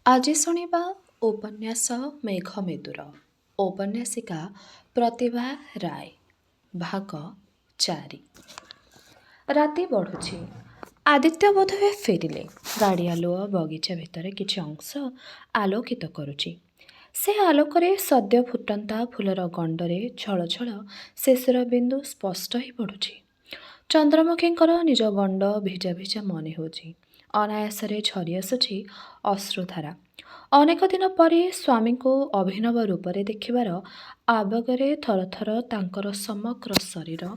ଆଜି ଶୁଣିବା ଉପନ୍ୟାସ ମେଘମେଦୁର। ଉପନ୍ୟାସିକା ପ୍ରତିଭା ରାୟ। ଭାଗ 4। ରାତି ବଢ଼ୁଛି। ଆଦିତ୍ୟ ବୋଧହୁଏ ଫେରିଲେ। ଗାଡ଼ି ଆଲୁଅ ବଗିଚା ଭିତରେ କିଛି ଅଂଶ ଆଲୋକିତ କରୁଛି। ସେ ଆଲୋକରେ ସଦ୍ୟ ଫୁଟନ୍ତା ଫୁଲର ଗଣ୍ଡରେ ଛଳ ଛଳ ଶେଷର ବିନ୍ଦୁ ସ୍ପଷ୍ଟ ହୋଇ ପଡ଼ୁଛି। ଚନ୍ଦ୍ରମୁଖୀଙ୍କର ନିଜ ଗଣ୍ଡ ଭିଜା ଭିଜା ମନେ ହେଉଛି। ଅନାୟାସରେ ଝରି ଆସୁଛି ଅଶ୍ରୁଧାରା। ଅନେକ ଦିନ ପରେ ସ୍ୱାମୀଙ୍କୁ ଅଭିନବ ରୂପରେ ଦେଖିବାର ଆବେଗରେ ଥରଥର ତାଙ୍କର ସମଗ୍ର ଶରୀର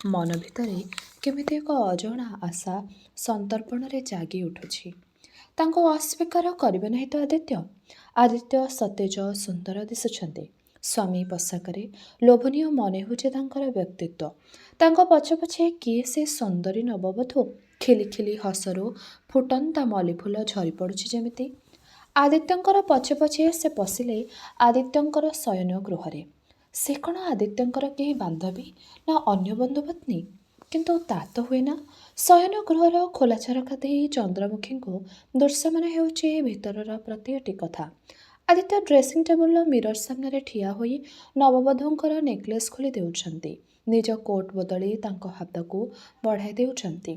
ମନ ଭିତରେ କେମିତି ଏକ ଅଜଣା ଆଶା ସନ୍ତର୍ପଣରେ ଜାଗି ଉଠୁଛି। ତାଙ୍କୁ ଅସ୍ୱୀକାର କରିବେ ନାହିଁ ତ ଆଦିତ୍ୟ? ଆଦିତ୍ୟ ସତେଜ ସୁନ୍ଦର ଦିଶୁଛନ୍ତି। ସ୍ୱାମୀ ପୋଷାକରେ ଲୋଭନୀୟ ମନେ ହେଉଛି ତାଙ୍କର ବ୍ୟକ୍ତିତ୍ୱ। ତାଙ୍କ ପଛେ ପଛେ କିଏ ସେ ସୁନ୍ଦରୀ ନବବଧୂ? ଖିଲି ଖିଲି ହସରୁ ଫୁଟନ୍ତା ମଲ୍ଲିଫୁଲ ଝରି ପଡ଼ୁଛି ଯେମିତି। ଆଦିତ୍ୟଙ୍କର ପଛେ ପଛେ ସେ ପଶିଲେ ଆଦିତ୍ୟଙ୍କର ଶୟନ ଗୃହରେ। ସେ କ'ଣ ଆଦିତ୍ୟଙ୍କର କେହି ବାନ୍ଧବୀ ନା ଅନ୍ୟ ବନ୍ଧୁପତ୍ନୀ? କିନ୍ତୁ ତା ତ ହୁଏ ନା। ଶୟନ ଗୃହର ଖୋଲା ଝରକା ଦେଇ ଚନ୍ଦ୍ରମୁଖୀଙ୍କୁ ଦୃଶ୍ୟମାନ ହେଉଛି ଭିତରର ପ୍ରତିଟି କଥା। ଆଦିତ୍ୟ ଡ୍ରେସିଂ ଟେବୁଲର ମିରର ସାମ୍ନାରେ ଠିଆ ହୋଇ ନବବଧୂଙ୍କର ନେକଲେସ୍ ଖୋଲି ଦେଉଛନ୍ତି। ନିଜ କୋଟ୍ ବଦଳି ତାଙ୍କ ହାତକୁ ବଢ଼ାଇ ଦେଉଛନ୍ତି।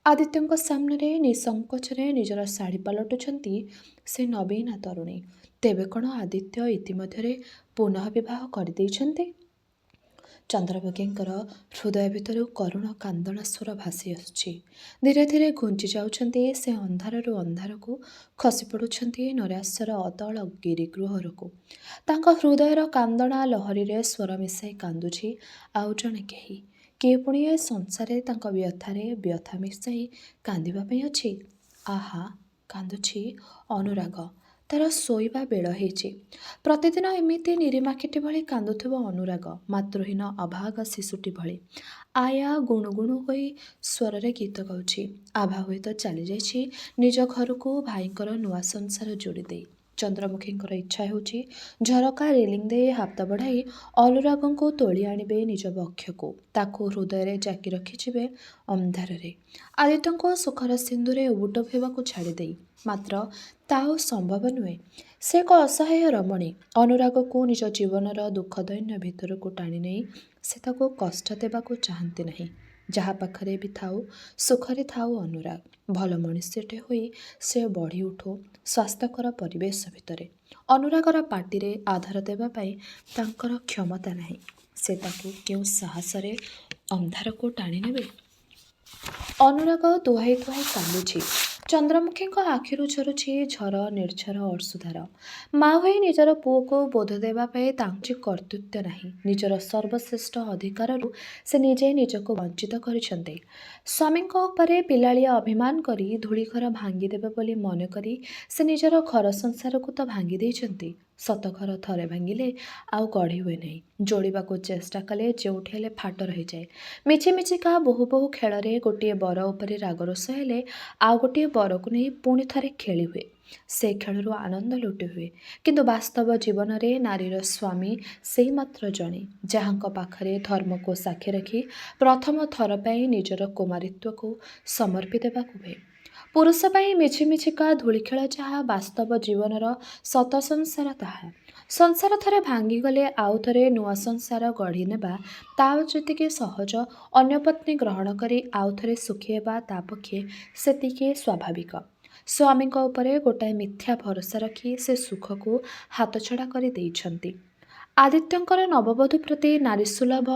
ଆଦିତ୍ୟଙ୍କ ସାମ୍ନାରେ ନିଃସଙ୍କୋଚରେ ନିଜର ଶାଢ଼ୀ ପାଲଟୁଛନ୍ତି ସେ ନବୀନା ତରୁଣୀ। ତେବେ କ'ଣ ଆଦିତ୍ୟ ଇତିମଧ୍ୟରେ ପୁନଃ ବିବାହ କରିଦେଇଛନ୍ତି? ଚନ୍ଦ୍ରମୁଖୀଙ୍କର ହୃଦୟ ଭିତରୁ କରୁଣ କାନ୍ଦଣା ସ୍ୱର ଭାସି ଆସୁଛି। ଧୀରେ ଧୀରେ ଘୁଞ୍ଚି ଯାଉଛନ୍ତି ସେ ଅନ୍ଧାରରୁ ଅନ୍ଧାରକୁ, ଖସି ପଡ଼ୁଛନ୍ତି ନୈରାଶ୍ୟର ଅତଳ ଗିରିଗୃହକୁ। ତାଙ୍କ ହୃଦୟର କାନ୍ଦଣା ଲହରୀରେ ସ୍ୱର ମିଶାଇ କାନ୍ଦୁଛି ଆଉ ଜଣେ କେହି। କିଏ ପୁଣି ଏ ସଂସାରରେ ତାଙ୍କ ବ୍ୟଥାରେ ବ୍ୟଥା ମିଶାଇ କାନ୍ଦିବା ପାଇଁ ଅଛି? ଆହା, କାନ୍ଦୁଛି ଅନୁରାଗ। ତାର ଶୋଇବା ବେଳ ହେଇଛି। ପ୍ରତିଦିନ ଏମିତି ନିରିମାଖିଟି ଭଳି କାନ୍ଦୁଥିବ ଅନୁରାଗ, ମାତୃହୀନ ଅଭାଗା ଶିଶୁଟି ଭଳି। ଆୟା ଗୁଣୁଗୁଣୁ ହୋଇ ସ୍ୱରରେ ଗୀତ ଗାଉଛି। ଆଭା ହୁଏତ ଚାଲିଯାଇଛି ନିଜ ଘରକୁ ଭାଇଙ୍କର ନୂଆ ସଂସାର ଯୋଡ଼ି ଦେଇ। ଚନ୍ଦ୍ରମୁଖୀଙ୍କର ଇଚ୍ଛା ହେଉଛି ଝରକା ରେଲିଂ ଦେଇ ହାତ ବଢ଼ାଇ ଅନୁରାଗଙ୍କୁ ତୋଳି ଆଣିବେ ନିଜ ବକ୍ଷକୁ, ତାକୁ ହୃଦୟରେ ଜାକି ରଖିଯିବେ ଅନ୍ଧାରରେ। ଆଦିତ୍ୟଙ୍କୁ ସୁଖର ସିନ୍ଧୁରେ ଉବୁଟବ ହେବାକୁ ଛାଡ଼ିଦେଇ। ମାତ୍ର ତା ଆଉ ସମ୍ଭବ ନୁହେଁ। ସେ ଏକ ଅସହାୟ ରମଣୀ। ଅନୁରାଗକୁ ନିଜ ଜୀବନର ଦୁଃଖ ଦୈନ୍ୟ ଭିତରକୁ ଟାଣି ନେଇ ସେ ତାକୁ କଷ୍ଟ ଦେବାକୁ ଚାହାନ୍ତି ନାହିଁ। ଯାହା ପାଖରେ ବି ଥାଉ, ସୁଖରେ ଥାଉ ଅନୁରାଗ। ଭଲ ମଣିଷଟେ ହୋଇ ସେ ବଢ଼ି ଉଠୁ ସ୍ୱାସ୍ଥ୍ୟକର ପରିବେଶ ଭିତରେ। ଅନୁରାଗର ପାଟିରେ ଆଧାର ଦେବା ପାଇଁ ତାଙ୍କର କ୍ଷମତା ନାହିଁ। ସେ ତାକୁ କେଉଁ ସାହସରେ ଅନ୍ଧାରକୁ ଟାଣି ନେବେ? ଅନୁରାଗ ତୁହାଇ ତୁହାଇ କାନ୍ଦୁଛି। ଚନ୍ଦ୍ରମୁଖୀଙ୍କ ଆଖିରୁ ଝରୁଛି ଝର ନିର୍ଝର ଅଶ୍ରୁଧାର। ମା ହୋଇ ନିଜର ପୁଅକୁ ବୋଧ ଦେବା ପାଇଁ ତାଙ୍କ କର୍ତ୍ତୃତ୍ୱ ନାହିଁ। ନିଜର ସର୍ବଶ୍ରେଷ୍ଠ ଅଧିକାରରୁ ସେ ନିଜେ ନିଜକୁ ବଞ୍ଚିତ କରିଛନ୍ତି। ସ୍ୱାମୀଙ୍କ ଉପରେ ପିଲାଳିଆ ଅଭିମାନ କରି ଧୂଳିଘର ଭାଙ୍ଗିଦେବେ ବୋଲି ମନେ କରି ସେ ନିଜର ଘର ସଂସାରକୁ ତ ଭାଙ୍ଗି ଦେଇଛନ୍ତି। ସତ ଘର ଥରେ ଭାଙ୍ଗିଲେ ଆଉ ଗଢ଼ି ହୁଏ ନାହିଁ। ଯୋଡ଼ିବାକୁ ଚେଷ୍ଟା କଲେ ଯେଉଁଠି ହେଲେ ଫାଟ ରହିଯାଏ। ମିଛିମିଛିକା ବୋହୂ ବୋହୂ ଖେଳରେ ଗୋଟିଏ ବର ଉପରେ ରାଗରୋଷ ହେଲେ ଆଉ ଗୋଟିଏ ବରକୁ ନେଇ ପୁଣି ଥରେ ଖେଳି ହୁଏ। ସେ ଖେଳରୁ ଆନନ୍ଦ ଲୁଟି ହୁଏ। କିନ୍ତୁ ବାସ୍ତବ ଜୀବନରେ ନାରୀର ସ୍ୱାମୀ ସେଇ ମାତ୍ର ଜଣେ, ଯାହାଙ୍କ ପାଖରେ ଧର୍ମକୁ ସାକ୍ଷୀ ରଖି ପ୍ରଥମ ଥର ପାଇଁ ନିଜର କୁମାରୀତ୍ୱକୁ ସମର୍ପି ଦେବାକୁ ହୁଏ। ପୁରୁଷ ପାଇଁ ମିଛିମିଛିକା ଧୂଳିଖେଳ ଯାହା, ବାସ୍ତବ ଜୀବନର ସତ ସଂସାର ତାହା। ସଂସାର ଥରେ ଭାଙ୍ଗିଗଲେ ଆଉ ଥରେ ନୂଆ ସଂସାର ଗଢ଼ି ନେବା ତା ଯେତିକି ସହଜ, ଅନ୍ୟ ପତ୍ନୀ ଗ୍ରହଣ କରି ଆଉ ଥରେ ସୁଖୀ ହେବା ତା ପକ୍ଷେ ସେତିକି ସ୍ୱାଭାବିକ। ସ୍ୱାମୀଙ୍କ ଉପରେ ଗୋଟାଏ ମିଥ୍ୟା ଭରସା ରଖି ସେ ସୁଖକୁ ହାତଛଡ଼ା କରି ଦେଇଛନ୍ତି। ଆଦିତ୍ୟଙ୍କର ନବବଧୂ ପ୍ରତି ନାରୀସୁଲଭ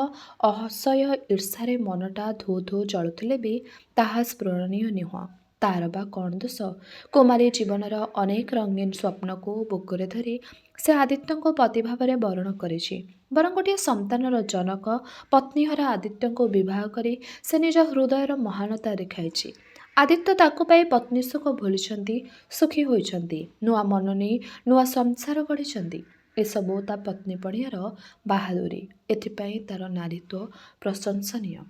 ଅସହ୍ୟ ଈର୍ଷାରେ ମନଟା ଧୂ ଧୂ ଜଳୁଥିଲେ ବି ତାହା ସ୍ଫୁରଣୀୟ ନୁହେଁ। ତାର ବା କ'ଣ ଦୋଷ? କୁମାରୀ ଜୀବନର ଅନେକ ରଙ୍ଗୀନ ସ୍ୱପ୍ନକୁ ବୁକୁରେ ଧରି ସେ ଆଦିତ୍ୟଙ୍କୁ ପତି ଭାବରେ ବରଣ କରିଛି। ବରଂ ଗୋଟିଏ ସନ୍ତାନର ଜନକ ପତ୍ନୀହରା ଆଦିତ୍ୟଙ୍କୁ ବିବାହ କରି ସେ ନିଜ ହୃଦୟର ମହାନତା ଦେଖାଇଛି। ଆଦିତ୍ୟ ତାକୁ ପାଇ ପତ୍ନୀ ସୁଖ ଭୁଲିଛନ୍ତି, ସୁଖୀ ହୋଇଛନ୍ତି। ନୂଆ ମନ ନେଇ ନୂଆ ସଂସାର ଗଢ଼ିଛନ୍ତି। ଏସବୁ ତା ପତ୍ନୀପଣିଆର ବାହାଦୁରୀ। ଏଥିପାଇଁ ତାର ନାରୀତ୍ୱ ପ୍ରଶଂସନୀୟ।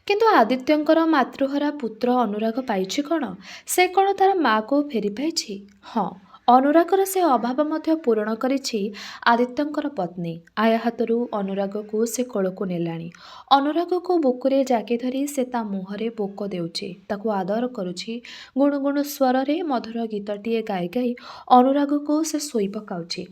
କିନ୍ତୁ ଆଦିତ୍ୟଙ୍କର ମାତୃହରା ପୁତ୍ର ଅନୁରାଗ ପାଇଛି କ'ଣ? ସେ କ'ଣ ତାର ମାଆକୁ ଫେରି ପାଇଛି? ହଁ, ଅନୁରାଗର ସେ ଅଭାବ ମଧ୍ୟ ପୂରଣ କରିଛି ଆଦିତ୍ୟଙ୍କର ପତ୍ନୀ। ଆୟା ହାତରୁ ଅନୁରାଗକୁ ସେ କୋଳକୁ ନେଲାଣି। ଅନୁରାଗକୁ ବୁକୁରେ ଜାକି ଧରି ସେ ତା ମୁହଁରେ ବୋକ ଦେଉଛି, ତାକୁ ଆଦର କରୁଛି। ଗୁଣୁଗୁଣୁ ସ୍ୱରରେ ମଧୁର ଗୀତଟିଏ ଗାଇ ଗାଇ ଅନୁରାଗକୁ ସେ ଶୋଇ ପକାଉଛି।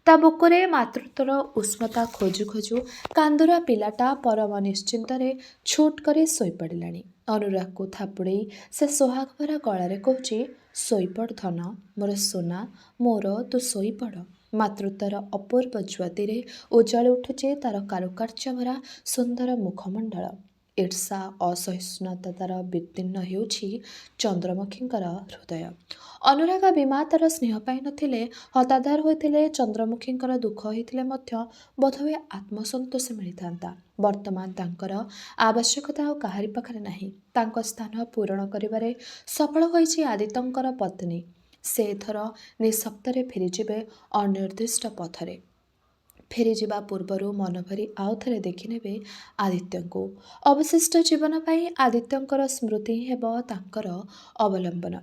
ତା ବୁକୁରେ ମାତୃତ୍ୱର ଉଷ୍ମତା ଖୋଜୁ ଖୋଜୁ କାନ୍ଦୁରା ପିଲାଟା ପରମ ନିଶ୍ଚିନ୍ତରେ ଛୁଟ କରି ଶୋଇପଡ଼ିଲାଣି। ଅନୁରାଗକୁ ଥାପୁଡ଼େଇ ସେ ସୋହାଗ ଭରା ଗଳାରେ କହୁଛି, ଶୋଇପଡ଼ ଧନ, ମୋର ସୁନା, ମୋର ତୁ ଶୋଇପଡ଼। ମାତୃତ୍ୱର ଅପୂର୍ବ ଜ୍ୟୋତିରେ ଉଜ୍ଜଳି ଉଠୁଛି ତାର କାରୁକାର୍ଯ୍ୟ ଭରା ସୁନ୍ଦର ମୁଖମଣ୍ଡଳ। ଈର୍ଷା ଅସହିଷ୍ଣୁତାର ବିଦୀର୍ଣ୍ଣ ହେଉଛି ଚନ୍ଦ୍ରମୁଖୀଙ୍କର ହୃଦୟ। ଅନୁରାଗ ବିମାତାର ସ୍ନେହ ପାଇ ନଥିଲେ, ହତାଦର ହୋଇଥିଲେ, ଚନ୍ଦ୍ରମୁଖୀଙ୍କର ଦୁଃଖ ହୋଇଥିଲେ ମଧ୍ୟ ବୋଧହୁଏ ଆତ୍ମସନ୍ତୋଷ ମିଳିଥାନ୍ତା। ବର୍ତ୍ତମାନ ତାଙ୍କର ଆବଶ୍ୟକତା ଆଉ କାହାରି ପାଖରେ ନାହିଁ। ତାଙ୍କ ସ୍ଥାନ ପୂରଣ କରିବାରେ ସଫଳ ହୋଇଛି ଆଦିତ୍ୟଙ୍କର ପତ୍ନୀ। ସେ ଏଥର ନିଃଶବ୍ଦରେ ଫେରିଯିବେ ଅନିର୍ଦ୍ଦିଷ୍ଟ ପଥରେ। ଫେରିଯିବା ପୂର୍ବରୁ ମନଭରି ଆଉ ଥରେ ଦେଖିନେବେ ଆଦିତ୍ୟଙ୍କୁ। ଅବଶିଷ୍ଟ ଜୀବନ ପାଇଁ ଆଦିତ୍ୟଙ୍କର ସ୍ମୃତି ହିଁ ହେବ ତାଙ୍କର ଅବଲମ୍ବନ।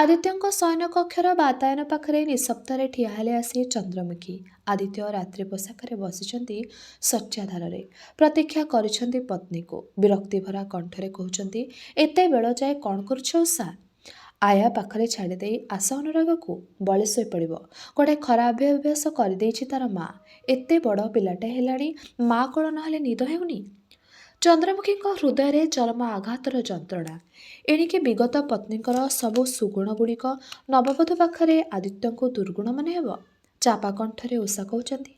ଆଦିତ୍ୟଙ୍କ ଶୟନ କକ୍ଷର ବାତାୟନ ପାଖରେ ନିଃଶବ୍ଦରେ ଠିଆ ହେଲେ ଆସି ଚନ୍ଦ୍ରମୁଖୀ। ଆଦିତ୍ୟ ରାତ୍ରି ପୋଷାକରେ ବସିଛନ୍ତି ଶଯ୍ୟାଧାରରେ। ପ୍ରତୀକ୍ଷା କରିଛନ୍ତି ପତ୍ନୀକୁ। ବିରକ୍ତିଭରା କଣ୍ଠରେ କହୁଛନ୍ତି, ଏତେ ବେଳ ଯାଏ କ'ଣ କରୁଛ ଉଷା? ଆୟା ପାଖରେ ଛାଡ଼ିଦେଇ ଆସ ଅନୁରାଗକୁ, ବଳି ଶୋଇପଡ଼ିବ। ଗୋଟେ ଖରାପ ଅଭ୍ୟାସ କରିଦେଇଛି ତାର ମା। ଏତେ ବଡ଼ ପିଲାଟେ ହେଲାଣି, ମା କୋଳ ନହେଲେ ନିଦ ହେଉନି। ଚନ୍ଦ୍ରମୁଖୀଙ୍କ ହୃଦୟରେ ଚରମ ଆଘାତର ଯନ୍ତ୍ରଣା। ଏଣିକି ବିଗତ ପତ୍ନୀଙ୍କର ସବୁ ସୁଗୁଣଗୁଡ଼ିକ ନବବଧୂ ପାଖରେ ଆଦିତ୍ୟଙ୍କୁ ଦୁର୍ଗୁଣ ମନେ ହେବ। ଚାପା କଣ୍ଠରେ ଉଷା କହୁଛନ୍ତି,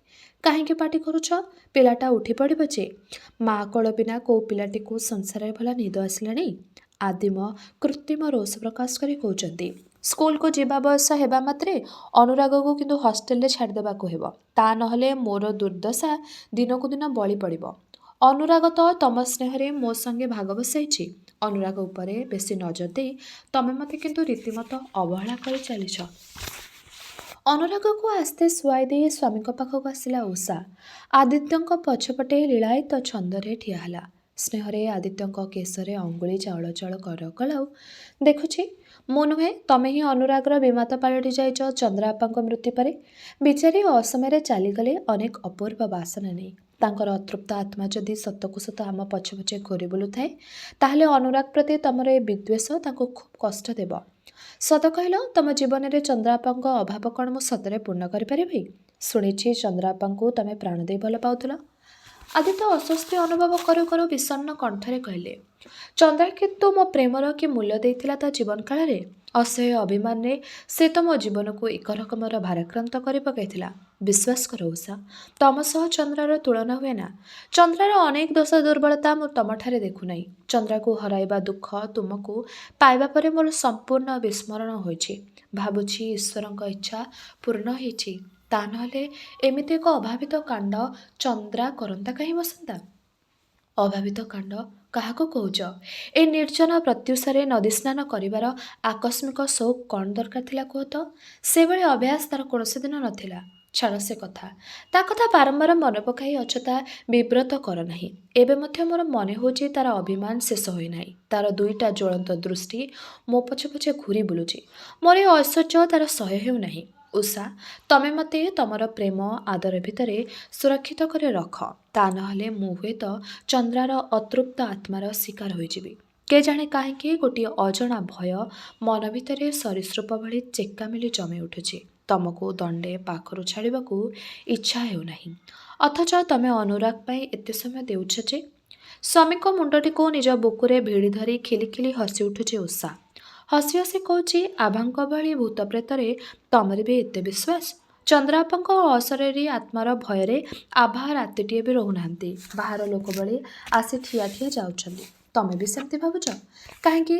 କାହିଁକି ପାଟି କରୁଛ? ପିଲାଟା ଉଠି ପଡ଼ିବ ଯେ। ମା କୋଳ ବିନା କୋଉ ପିଲାଟିକୁ ସଂସାରରେ ଭଲ ନିଦ ଆସିଲାଣି? ଆଦିମ କୃତ୍ରିମ ରୋଷ ପ୍ରକାଶ କରି କହୁଛନ୍ତି, ସ୍କୁଲକୁ ଯିବା ବୟସ ହେବା ମାତ୍ରେ ଅନୁରାଗକୁ କିନ୍ତୁ ହଷ୍ଟେଲରେ ଛାଡ଼ିଦେବାକୁ ହେବ। ତା ନହେଲେ ମୋର ଦୁର୍ଦ୍ଦଶା ଦିନକୁ ଦିନ ବଳି ପଡ଼ିବ। ଅନୁରାଗ ତ ତମ ସ୍ନେହରେ ମୋ ସଙ୍ଗେ ଭାଗ ବସାଇଛି। ଅନୁରାଗ ଉପରେ ବେଶୀ ନଜର ଦେଇ ତମେ ମୋତେ କିନ୍ତୁ ରୀତିମତ ଅବହେଳା କରି ଚାଲିଛ। ଅନୁରାଗକୁ ଆସ୍ତେ ଶୁଆଇ ଦେଇ ସ୍ୱାମୀଙ୍କ ପାଖକୁ ଆସିଲା ଉଷା। ଆଦିତ୍ୟଙ୍କ ପଛପଟେ ଲୀଳାୟିତ ଛନ୍ଦରେ ଠିଆ ହେଲା। ସ୍ନେହରେ ଆଦିତ୍ୟଙ୍କ କେଶରେ ଅଙ୍ଗୁଳି ଚାଉଳ ଚାଉଳ କରକଲାଉ ଦେଖୁଛି, ମୁଁ ନୁହେଁ, ତମେ ହିଁ ଅନୁରାଗର ବିମାତ ପାଲଟି ଯାଇଛ ଚନ୍ଦ୍ରାପାଙ୍କ ମୃତ୍ୟୁ ପରେ। ବିଚାରୀ ଅସମୟରେ ଚାଲିଗଲେ ଅନେକ ଅପୂର୍ବ ବାସନା ନେଇ। ତାଙ୍କର ଅତୃପ୍ତ ଆତ୍ମା ଯଦି ସତକୁ ସତ ଆମ ପଛେ ପଛେ ଘୂରି ବୁଲୁଥାଏ, ତାହେଲେ ଅନୁରାଗ ପ୍ରତି ତମର ଏ ବିଦ୍ୱେଷ ତାଙ୍କୁ ଖୁବ୍ କଷ୍ଟ ଦେବ। ସତ କହିଲ, ତମ ଜୀବନରେ ଚନ୍ଦ୍ରାପାଙ୍କ ଅଭାବ କ'ଣ ମୁଁ ସତରେ ପୂର୍ଣ୍ଣ କରିପାରିବି? ଶୁଣିଛି ଚନ୍ଦ୍ରାପାଙ୍କୁ ତମେ ପ୍ରାଣ ଦେଇ ଭଲ ପାଉଥିଲ। ଆଦିତ୍ୟ ଅସ୍ୱସ୍ତି ଅନୁଭବ କରୁ କରୁ ବିଷଣ୍ଣ କଣ୍ଠରେ କହିଲେ, ଚନ୍ଦ୍ରା କିନ୍ତୁ ମୋ ପ୍ରେମର କି ମୂଲ୍ୟ ଦେଇଥିଲା ତା ଜୀବନ କାଳରେ? ଅସହ୍ୟ ଅଭିମାନରେ ସେ ତ ମୋ ଜୀବନକୁ ଏକ ରକମର ଭାରାକ୍ରାନ୍ତ କରି ପକାଇଥିଲା। ବିଶ୍ୱାସ କର ଉଷା, ତମ ସହ ଚନ୍ଦ୍ରାର ତୁଳନା ହୁଏ ନା। ଚନ୍ଦ୍ରାର ଅନେକ ଦୋଷ ଦୁର୍ବଳତା ମୁଁ ତମଠାରେ ଦେଖୁନାହିଁ। ଚନ୍ଦ୍ରାକୁ ହରାଇବା ଦୁଃଖ ତୁମକୁ ପାଇବା ପରେ ମୋର ସମ୍ପୂର୍ଣ୍ଣ ବିସ୍ମରଣ ହୋଇଛି। ଭାବୁଛି ଈଶ୍ୱରଙ୍କ ଇଚ୍ଛା ପୂର୍ଣ୍ଣ ହେଇଛି। ତା ନହେଲେ ଏମିତି ଏକ ଅଭାବିତ କାଣ୍ଡ ଚନ୍ଦ୍ରା କରନ୍ତା କାହିଁ ବସନ୍ତା? ଅଭାବିତ କାଣ୍ଡ କାହାକୁ କହୁଛ? ଏ ନିର୍ଜନ ପ୍ରତ୍ୟୁଷରେ ନଦୀ ସ୍ନାନ କରିବାର ଆକସ୍ମିକ ସଉକ କ'ଣ ଦରକାର ଥିଲା କୁହ ତ? ସେଭଳି ଅଭ୍ୟାସ ତାର କୌଣସି ଦିନ ନଥିଲା। ଛାଡ଼ ସେ କଥା। ତା କଥା ବାରମ୍ବାର ମନେ ପକାଇ ଅଯଥା ବିବ୍ରତ କର ନାହିଁ। ଏବେ ମଧ୍ୟ ମୋର ମନେ ହେଉଛି ତାର ଅଭିମାନ ଶେଷ ହୋଇନାହିଁ। ତାର ଦୁଇଟା ଜ୍ୱଳନ୍ତ ଦୃଷ୍ଟି ମୋ ପଛେ ପଛେ ଘୂରି ବୁଲୁଛି। ମୋର ଏ ଐଶ୍ୱର୍ଯ୍ୟ ତାର ସହ୍ୟ ହେଉନାହିଁ। ଉଷା, ତମେ ମୋତେ ତମର ପ୍ରେମ ଆଦର ଭିତରେ ସୁରକ୍ଷିତ କରି ରଖ। ତା ନହେଲେ ମୁଁ ହୁଏତ ଚନ୍ଦ୍ରାର ଅତୃପ୍ତ ଆତ୍ମାର ଶିକାର ହୋଇଯିବି। କେଜାଣେ କାହିଁକି ଗୋଟିଏ ଅଜଣା ଭୟ ମନ ଭିତରେ ସରୀସୃପ ଭଳି ଚେକା ମେଲି ଜମି ଉଠୁଛି। ତମକୁ ଦଣ୍ଡେ ପାଖରୁ ଛାଡ଼ିବାକୁ ଇଚ୍ଛା ହେଉନାହିଁ। ଅଥଚ ତମେ ଅନୁରାଗ ପାଇଁ ଏତେ ସମୟ ଦେଉଛ ଯେ। ସ୍ୱାମୀଙ୍କ ମୁଣ୍ଡଟିକୁ ନିଜ ବୁକୁରେ ଭିଡ଼ି ଧରି ଖିଲି ଖିଲି ହସି ଉଠୁଛି ଉଷା। ହସି ହସି କହୁଛି, ଆଭାଙ୍କ ଭଳି ଭୂତପ୍ରେତରେ ତମର ବି ଏତେ ବିଶ୍ୱାସ? ଚନ୍ଦ୍ରାପାଙ୍କ ଅଶରୀରୀ ଆତ୍ମାର ଭୟରେ ଆଭା ରାତିଟିଏ ବି ରହୁନାହାନ୍ତି। ବାହାର ଲୋକ ଭଳି ଆସି ଠିଆ ଠିଆ ଯାଉଛନ୍ତି। ତମେ ବି ସେମିତି ଭାବୁଛ? କାହିଁକି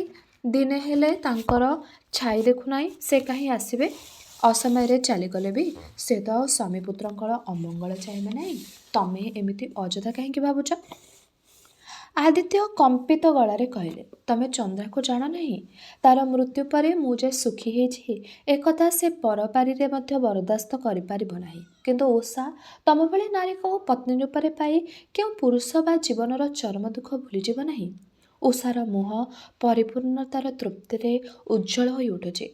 ଦିନେ ହେଲେ ତାଙ୍କର ଛାଇ ଦେଖୁନାହିଁ? ସେ କାହିଁ ଆସିବେ? ଅସମୟରେ ଚାଲିଗଲେ ବି ସେ ତ ଆଉ ସ୍ୱାମୀ ପୁତ୍ରଙ୍କର ଅମଙ୍ଗଳ ଚାହିଁବେ ନାହିଁ। ତମେ ଏମିତି ଅଯଥା କାହିଁକି ଭାବୁଛ? ଆଦିତ୍ୟ କମ୍ପିତ ଗଳାରେ କହିଲେ, ତମେ ଚନ୍ଦ୍ରାକୁ ଜାଣ ନାହିଁ? ତାର ମୃତ୍ୟୁ ପରେ ମୁଁ ଯେ ସୁଖୀ ହେଇଛି, ଏକଥା ସେ ପରପାରିରେ ମଧ୍ୟ ବରଦାସ୍ତ କରିପାରିବ ନାହିଁ। କିନ୍ତୁ ଉଷା, ତମ ଭଳି ନାରୀକୁ ପତ୍ନୀ ରୂପରେ ପାଇ କେଉଁ ପୁରୁଷ ବା ଜୀବନର ଚରମ ଦୁଃଖ ଭୁଲିଯିବ ନାହିଁ? ଉଷାର ମୁହଁ ପରିପୂର୍ଣ୍ଣତାର ତୃପ୍ତିରେ ଉଜ୍ଜ୍ୱଳ ହୋଇ ଉଠୁଛି।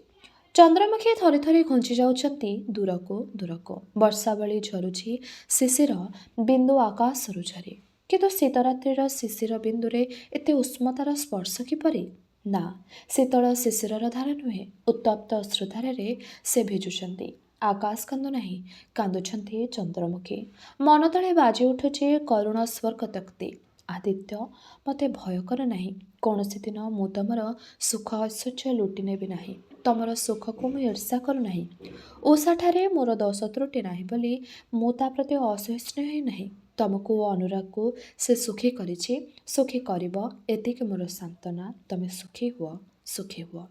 ଚନ୍ଦ୍ରମୁଖୀ ଥରି ଥରି ଘୁଞ୍ଚି ଯାଉଛନ୍ତି ଦୂରକୁ ଦୂରକୁ। ବର୍ଷା ଭଳି ଝରୁଛି ଶିଶିର ବିନ୍ଦୁ ଆକାଶରୁ ଝରି। କିନ୍ତୁ ଶୀତରାତ୍ରିର ଶିଶିର ବିନ୍ଦୁରେ ଏତେ ଉଷ୍ମତାର ସ୍ପର୍ଶ କିପରି? ନା, ଶୀତଳ ଶିଶିରର ଧାରା ନୁହେଁ, ଉତ୍ତପ୍ତ ଅଶ୍ରୁଧାରାରେ ସେ ଭିଜୁଛନ୍ତି। ଆକାଶ କାନ୍ଦୁ ନାହିଁ, କାନ୍ଦୁଛନ୍ତି ଚନ୍ଦ୍ରମୁଖୀ। ମନ ତଳେ ବାଜି ଉଠୁଛି କରୁଣ ସ୍ୱର୍ଗତକ୍ତି। ଆଦିତ୍ୟ, ମୋତେ ଭୟ କର ନାହିଁ। କୌଣସି ଦିନ ମୁଁ ତମର ସୁଖ ଐଶ୍ୱର୍ଯ୍ୟ ଲୁଟି ନେବି ନାହିଁ। ତମର ସୁଖକୁ ମୁଁ ଈର୍ଷା କରୁନାହିଁ। ଉଷାଠାରେ ମୋର ଦୋଷ ତ୍ରୁଟି ନାହିଁ ବୋଲି ମୁଁ ତା ପ୍ରତି ଅସହିଷ୍ଣୁ ହେଉନାହିଁ। ତମକୁ ଓ ଅନୁରାଗକୁ ସେ ସୁଖୀ କରିଛି, ସୁଖୀ କରିବ, ଏତିକି ମୋର ସାନ୍ତ୍ୱନା। ତମେ ସୁଖୀ ହୁଅ, ସୁଖୀ ହୁଅ।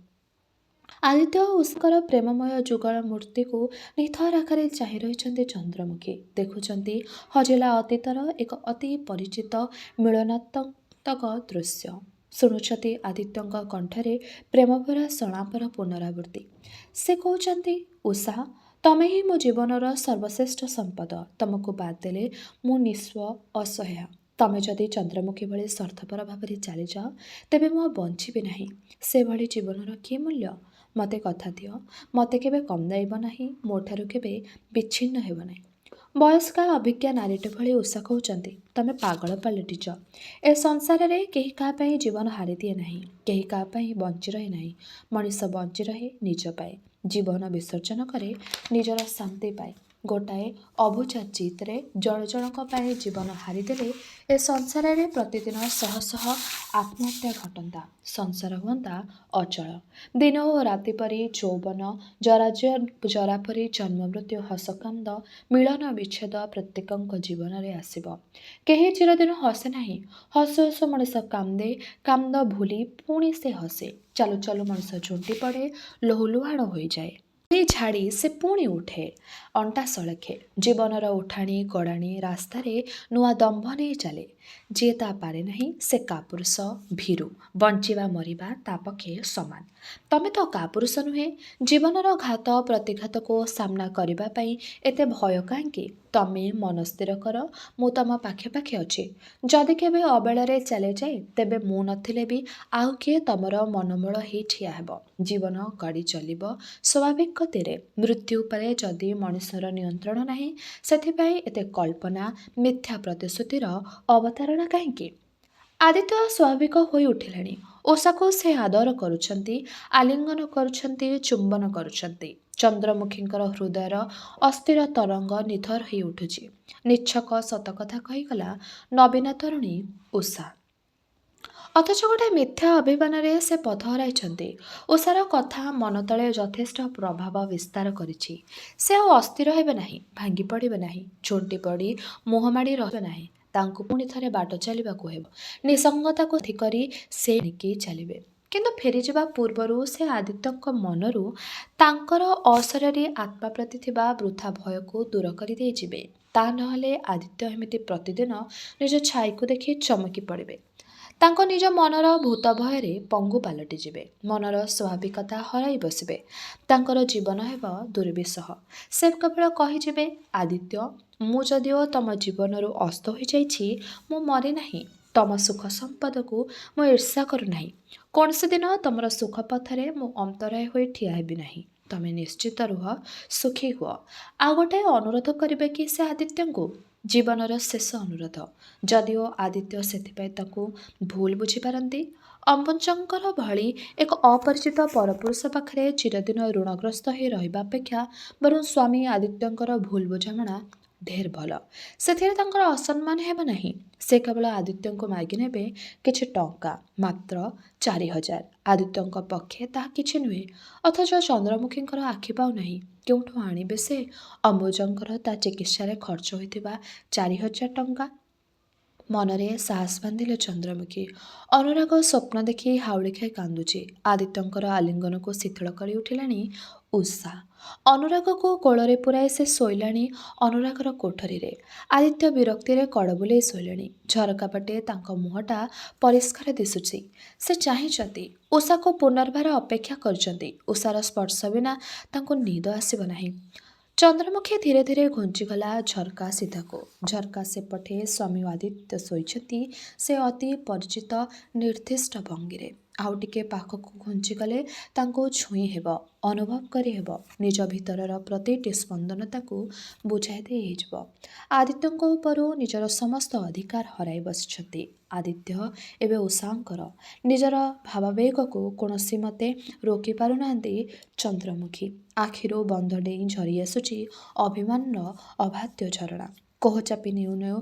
ଆଦିତ୍ୟ ଓ ଉଷାଙ୍କର ପ୍ରେମମୟ ଯୁଗଳ ମୂର୍ତ୍ତିକୁ ନିଥର ଆକାରେ ଚାହିଁ ରହିଛନ୍ତି ଚନ୍ଦ୍ରମୁଖୀ। ଦେଖୁଛନ୍ତି ହଜିଲା ଅତୀତର ଏକ ଅତି ପରିଚିତ ମିଳନାତ୍ମକ ଦୃଶ୍ୟ। ଶୁଣୁଛନ୍ତି ଆଦିତ୍ୟଙ୍କ କଣ୍ଠରେ ପ୍ରେମଭରା ସଳାପର ପୁନରାବୃତ୍ତି। ସେ କହୁଛନ୍ତି, ଉଷା, ତମେ ହିଁ ମୋ ଜୀବନର ସର୍ବଶ୍ରେଷ୍ଠ ସମ୍ପଦ। ତମକୁ ବାଦ ଦେଲେ ମୁଁ ନିଃସ୍ୱ, ଅସହାୟ। ତମେ ଯଦି ଚନ୍ଦ୍ରମୁଖୀ ଭଳି ସ୍ୱାର୍ଥପର ଭାବରେ ଚାଲିଯାଅ, ତେବେ ମୁଁ ଆଉ ବଞ୍ଚିବି ନାହିଁ। ସେଭଳି ଜୀବନର କି ମୂଲ୍ୟ? ମୋତେ କଥା ଦିଅ, ମୋତେ କେବେ କନ୍ଦାଇବ ନାହିଁ, ମୋ ଠାରୁ କେବେ ବିଚ୍ଛିନ୍ନ ହେବ ନାହିଁ। ବୟସ୍କା ଅଭିଜ୍ଞା ନାରୀଟି ଭଳି ଉଷା କହୁଛନ୍ତି, ତମେ ପାଗଳ ପାଲଟିଛ। ଏ ସଂସାରରେ କେହି କାହା ପାଇଁ ଜୀବନ ହାରିଦିଏ ନାହିଁ, କେହି କାହା ପାଇଁ ବଞ୍ଚି ରହେ ନାହିଁ। ମଣିଷ ବଞ୍ଚି ରହେ ନିଜ ପାଇଁ, ଜୀବନ ବିସର୍ଜନ କରେ ନିଜର ଶାନ୍ତି ପାଇଁ। ଗୋଟାଏ ଅବୁଝା ଜିତରେ ଜଣ ଜଣଙ୍କ ପାଇଁ ଜୀବନ ହାରିଦେଲେ ଏ ସଂସାରରେ ପ୍ରତିଦିନ ଶହ ଶହ ଆତ୍ମହତ୍ୟା ଘଟନ୍ତା, ସଂସାର ହୁଅନ୍ତା ଅଚଳ। ଦିନ ଓ ରାତି ପରି ଯୌବନ, ଜରା ପରି ଜନ୍ମ ମୃତ୍ୟୁ, ହସକାନ୍ଦ, ମିଳନ ବିଚ୍ଛେଦ ପ୍ରତ୍ୟେକଙ୍କ ଜୀବନରେ ଆସିବ। କେହି ଚିରଦିନ ହସେ ନାହିଁ। ହସୁ ହସୁ ମଣିଷ କାନ୍ଦେ, କାନ୍ଦ ଭୁଲି ପୁଣି ସେ ହସେ। ଚାଲୁ ଚାଲୁ ମଣିଷ ଝୁଣ୍ଟି ପଡ଼େ, ଲହୁଲୁହାଣ ହୋଇଯାଏ। ଝାଡ଼ି ସେ ପୁଣି ଉଠେ, ଅଣ୍ଟା ସଳଖେ। ଜୀବନର ଉଠାଣି ଗଡ଼ାଣି ରାସ୍ତାରେ ନୂଆ ଦମ୍ଭ ନେଇ ଚାଲେ। ଯିଏ ତା ପାରେ ନାହିଁ ସେ କାପୁରୁଷ, ଭୀରୁ। ବଞ୍ଚିବା ମରିବା ତା ପକ୍ଷେ ସମାନ। ତମେ ତ କାପୁରୁଷ ନୁହେଁ। ଜୀବନର ଘାତ ପ୍ରତିଘାତକୁ ସାମ୍ନା କରିବା ପାଇଁ ଏତେ ଭୟ କାହିଁକି? ତମେ ମନ ସ୍ଥିର କର, ମୁଁ ତମ ପାଖେ ପାଖେ ଅଛି। ଯଦି କେବେ ଅବେଳରେ ଚାଲିଯାଏ, ତେବେ ମୁଁ ନଥିଲେ ବି ଆଉ କିଏ ତମର ମନମୂଳ ହେଇ ଠିଆ ହେବ। ଜୀବନ ଗଡ଼ି ଚାଲିବ ସ୍ୱାଭାବିକ ଗତିରେ। ମୃତ୍ୟୁ ଉପରେ ଯଦି ମଣିଷର ନିୟନ୍ତ୍ରଣ ନାହିଁ, ସେଥିପାଇଁ ଏତେ କଳ୍ପନା, ମିଥ୍ୟା ପ୍ରତିଶ୍ରୁତିର ଅବତାରଣା କାହିଁକି? ଆଦିତ୍ୟ ସ୍ୱାଭାବିକ ହୋଇ ଉଠିଲେଣି। ଉଷାକୁ ସେ ଆଦର କରୁଛନ୍ତି, ଆଲିଙ୍ଗନ କରୁଛନ୍ତି, ଚୁମ୍ବନ କରୁଛନ୍ତି। ଚନ୍ଦ୍ରମୁଖୀଙ୍କର ହୃଦୟର ଅସ୍ଥିର ତରଙ୍ଗ ନିଥର ହୋଇ ଉଠୁଛି। ନିଚ୍ଛକ ସତକଥା କହିଗଲା ନବୀନା ତରୁଣୀ ଉଷା। ଅଥଚ ଗୋଟାଏ ମିଥ୍ୟା ଅଭିମାନରେ ସେ ପଥ ହରାଇଛନ୍ତି। ଉଷାର କଥା ମନ ତଳେ ଯଥେଷ୍ଟ ପ୍ରଭାବ ବିସ୍ତାର କରିଛି। ସେ ଆଉ ଅସ୍ଥିର ହେବେ ନାହିଁ, ଭାଙ୍ଗି ପଡ଼ିବେ ନାହିଁ, ଝୁଣ୍ଟି ପଡ଼ି ମୁହଁ ମାଡ଼ି ରହିବେ ନାହିଁ। ତାଙ୍କୁ ପୁଣି ଥରେ ବାଟ ଚାଲିବାକୁ ହେବ। ନିସଙ୍ଗତାକୁ ଧିକରି ସେ ନିକେଇ ଚାଲିବେ। କିନ୍ତୁ ଫେରିଯିବା ପୂର୍ବରୁ ସେ ଆଦିତ୍ୟଙ୍କ ମନରୁ ତାଙ୍କର ଅଶରୀରୀ ଆତ୍ମା ପ୍ରତି ଥିବା ବୃଥା ଭୟକୁ ଦୂର କରି ଦେଇ ଯିବେ। ତା ନହେଲେ ଆଦିତ୍ୟ ଏମିତି ପ୍ରତିଦିନ ନିଜ ଛାଇକୁ ଦେଖି ଚମକି ପଡ଼ିବେ। ତାଙ୍କ ନିଜ ମନର ଭୂତ ଭୟରେ ପଙ୍ଗୁ ପାଲଟି ଯିବେ। ମନର ସ୍ୱାଭାବିକତା ହରାଇ ବସିବେ। ତାଙ୍କର ଜୀବନ ହେବ ଦୁର୍ବିସହ। ସେ କେବଳ କହିଯିବେ, ଆଦିତ୍ୟ, ମୁଁ ଯଦିଓ ତମ ଜୀବନରୁ ଅସ୍ତ ହୋଇଯାଇଛି, ମୁଁ ମରି ନାହିଁ। ତମ ସୁଖ ସମ୍ପଦକୁ ମୁଁ ଈର୍ଷା କରୁନାହିଁ। କୌଣସି ଦିନ ତମର ସୁଖ ପଥରେ ମୁଁ ଅନ୍ତରାୟ ହୋଇ ଠିଆ ହେବି ନାହିଁ। ତମେ ନିଶ୍ଚିତ ରୁହ, ସୁଖୀ ହୁଅ। ଆଉ ଗୋଟାଏ ଅନୁରୋଧ କରିବେ କି ସେ ଆଦିତ୍ୟଙ୍କୁ? ଜୀବନର ଶେଷ ଅନୁରୋଧ। ଯଦିଓ ଆଦିତ୍ୟ ସେଥିପାଇଁ ତାକୁ ଭୁଲ ବୁଝିପାରନ୍ତି। ଅମ୍ବୁଜଙ୍କର ଭଳି ଏକ ଅପରିଚିତ ପରପୁରୁଷ ପାଖରେ ଚିରଦିନ ଋଣଗ୍ରସ୍ତ ହୋଇ ରହିବା ଅପେକ୍ଷା ବରଂ ସ୍ୱାମୀ ଆଦିତ୍ୟଙ୍କର ଭୁଲ ବୁଝାମଣା ଢେର ଭଲ। ସେଥିରେ ତାଙ୍କର ଅସମ୍ମାନ ହେବ ନାହିଁ। ସେ କେବଳ ଆଦିତ୍ୟଙ୍କୁ ମାଗି ନେବେ କିଛି ଟଙ୍କା, ମାତ୍ର 4,000। ଆଦିତ୍ୟଙ୍କ ପକ୍ଷେ ତାହା କିଛି ନୁହେଁ। ଅଥଚ ଚନ୍ଦ୍ରମୁଖୀଙ୍କର ଆଖି ପାଉନାହିଁ। କେଉଁଠୁ ଆଣିବେ ସେ ଅମ୍ବୁଜଙ୍କର ତା ଚିକିତ୍ସାରେ ଖର୍ଚ୍ଚ ହୋଇଥିବା 4,000 ଟଙ୍କା? ମନରେ ସାହସ ବାନ୍ଧିଲେ ଚନ୍ଦ୍ରମୁଖୀ। ଅନୁରାଗ ସ୍ୱପ୍ନ ଦେଖି ହାଉଳି ଖାଇ କାନ୍ଦୁଛି। ଆଦିତ୍ୟଙ୍କର ଆଲିଙ୍ଗନକୁ ଶିଥିଳ କରି ଉଠିଲାଣି ଉଷା। ଅନୁରାଗକୁ କୋଳରେ ପୁରାଇ ସେ ଶୋଇଲାଣି ଅନୁରାଗର କୋଠରୀରେ। ଆଦିତ୍ୟ ବିରକ୍ତିରେ କଡ଼ ବୁଲେଇ ଶୋଇଲେଣି। ଝରକା ପଟେ ତାଙ୍କ ମୁହଁଟା ପରିଷ୍କାର ଦିଶୁଛି। ସେ ଚାହିଁଛନ୍ତି, ଉଷାକୁ ପୁନର୍ବାର ଅପେକ୍ଷା କରିଛନ୍ତି। ଉଷାର ସ୍ପର୍ଶ ବିନା ତାଙ୍କୁ ନିଦ ଆସିବ ନାହିଁ। ଚନ୍ଦ୍ରମୁଖୀ ଧୀରେ ଧୀରେ ଘୁଞ୍ଚିଗଲା ଝରକା ସିଧାକୁ। ଝରକା ସେପଟେ ସ୍ୱାମୀ ଆଦିତ୍ୟ ଶୋଇଛନ୍ତି ସେ ଅତି ପରିଚିତ ନିର୍ଦ୍ଦିଷ୍ଟ ଭଙ୍ଗୀରେ। ଆଉ ଟିକେ ପାଖକୁ ଘୁଞ୍ଚିଗଲେ ତାଙ୍କୁ ଛୁଇଁ ହେବ, ଅନୁଭବ କରିହେବ। ନିଜ ଭିତରର ପ୍ରତିଟି ସ୍ପନ୍ଦନ ତାକୁ ବୁଝାଇ ଦେଇ ହେଇଯିବ। ଆଦିତ୍ୟଙ୍କ ଉପରୁ ନିଜର ସମସ୍ତ ଅଧିକାର ହରାଇ ବସିଛନ୍ତି। ଆଦିତ୍ୟ ଏବେ ଉଷାଙ୍କର ନିଜର ଭାବାବେଗକୁ କୌଣସି ମତେ ରୋକି ପାରୁନାହାନ୍ତି ଚନ୍ଦ୍ରମୁଖୀ। ଆଖିରୁ ବନ୍ଧ ଡେଇଁ ଝରି ଆସୁଛି ଅଭିମାନର ଅବାଧ୍ୟ ଝରଣା। କୋହ ଚାପି ନେଉ ନେଉ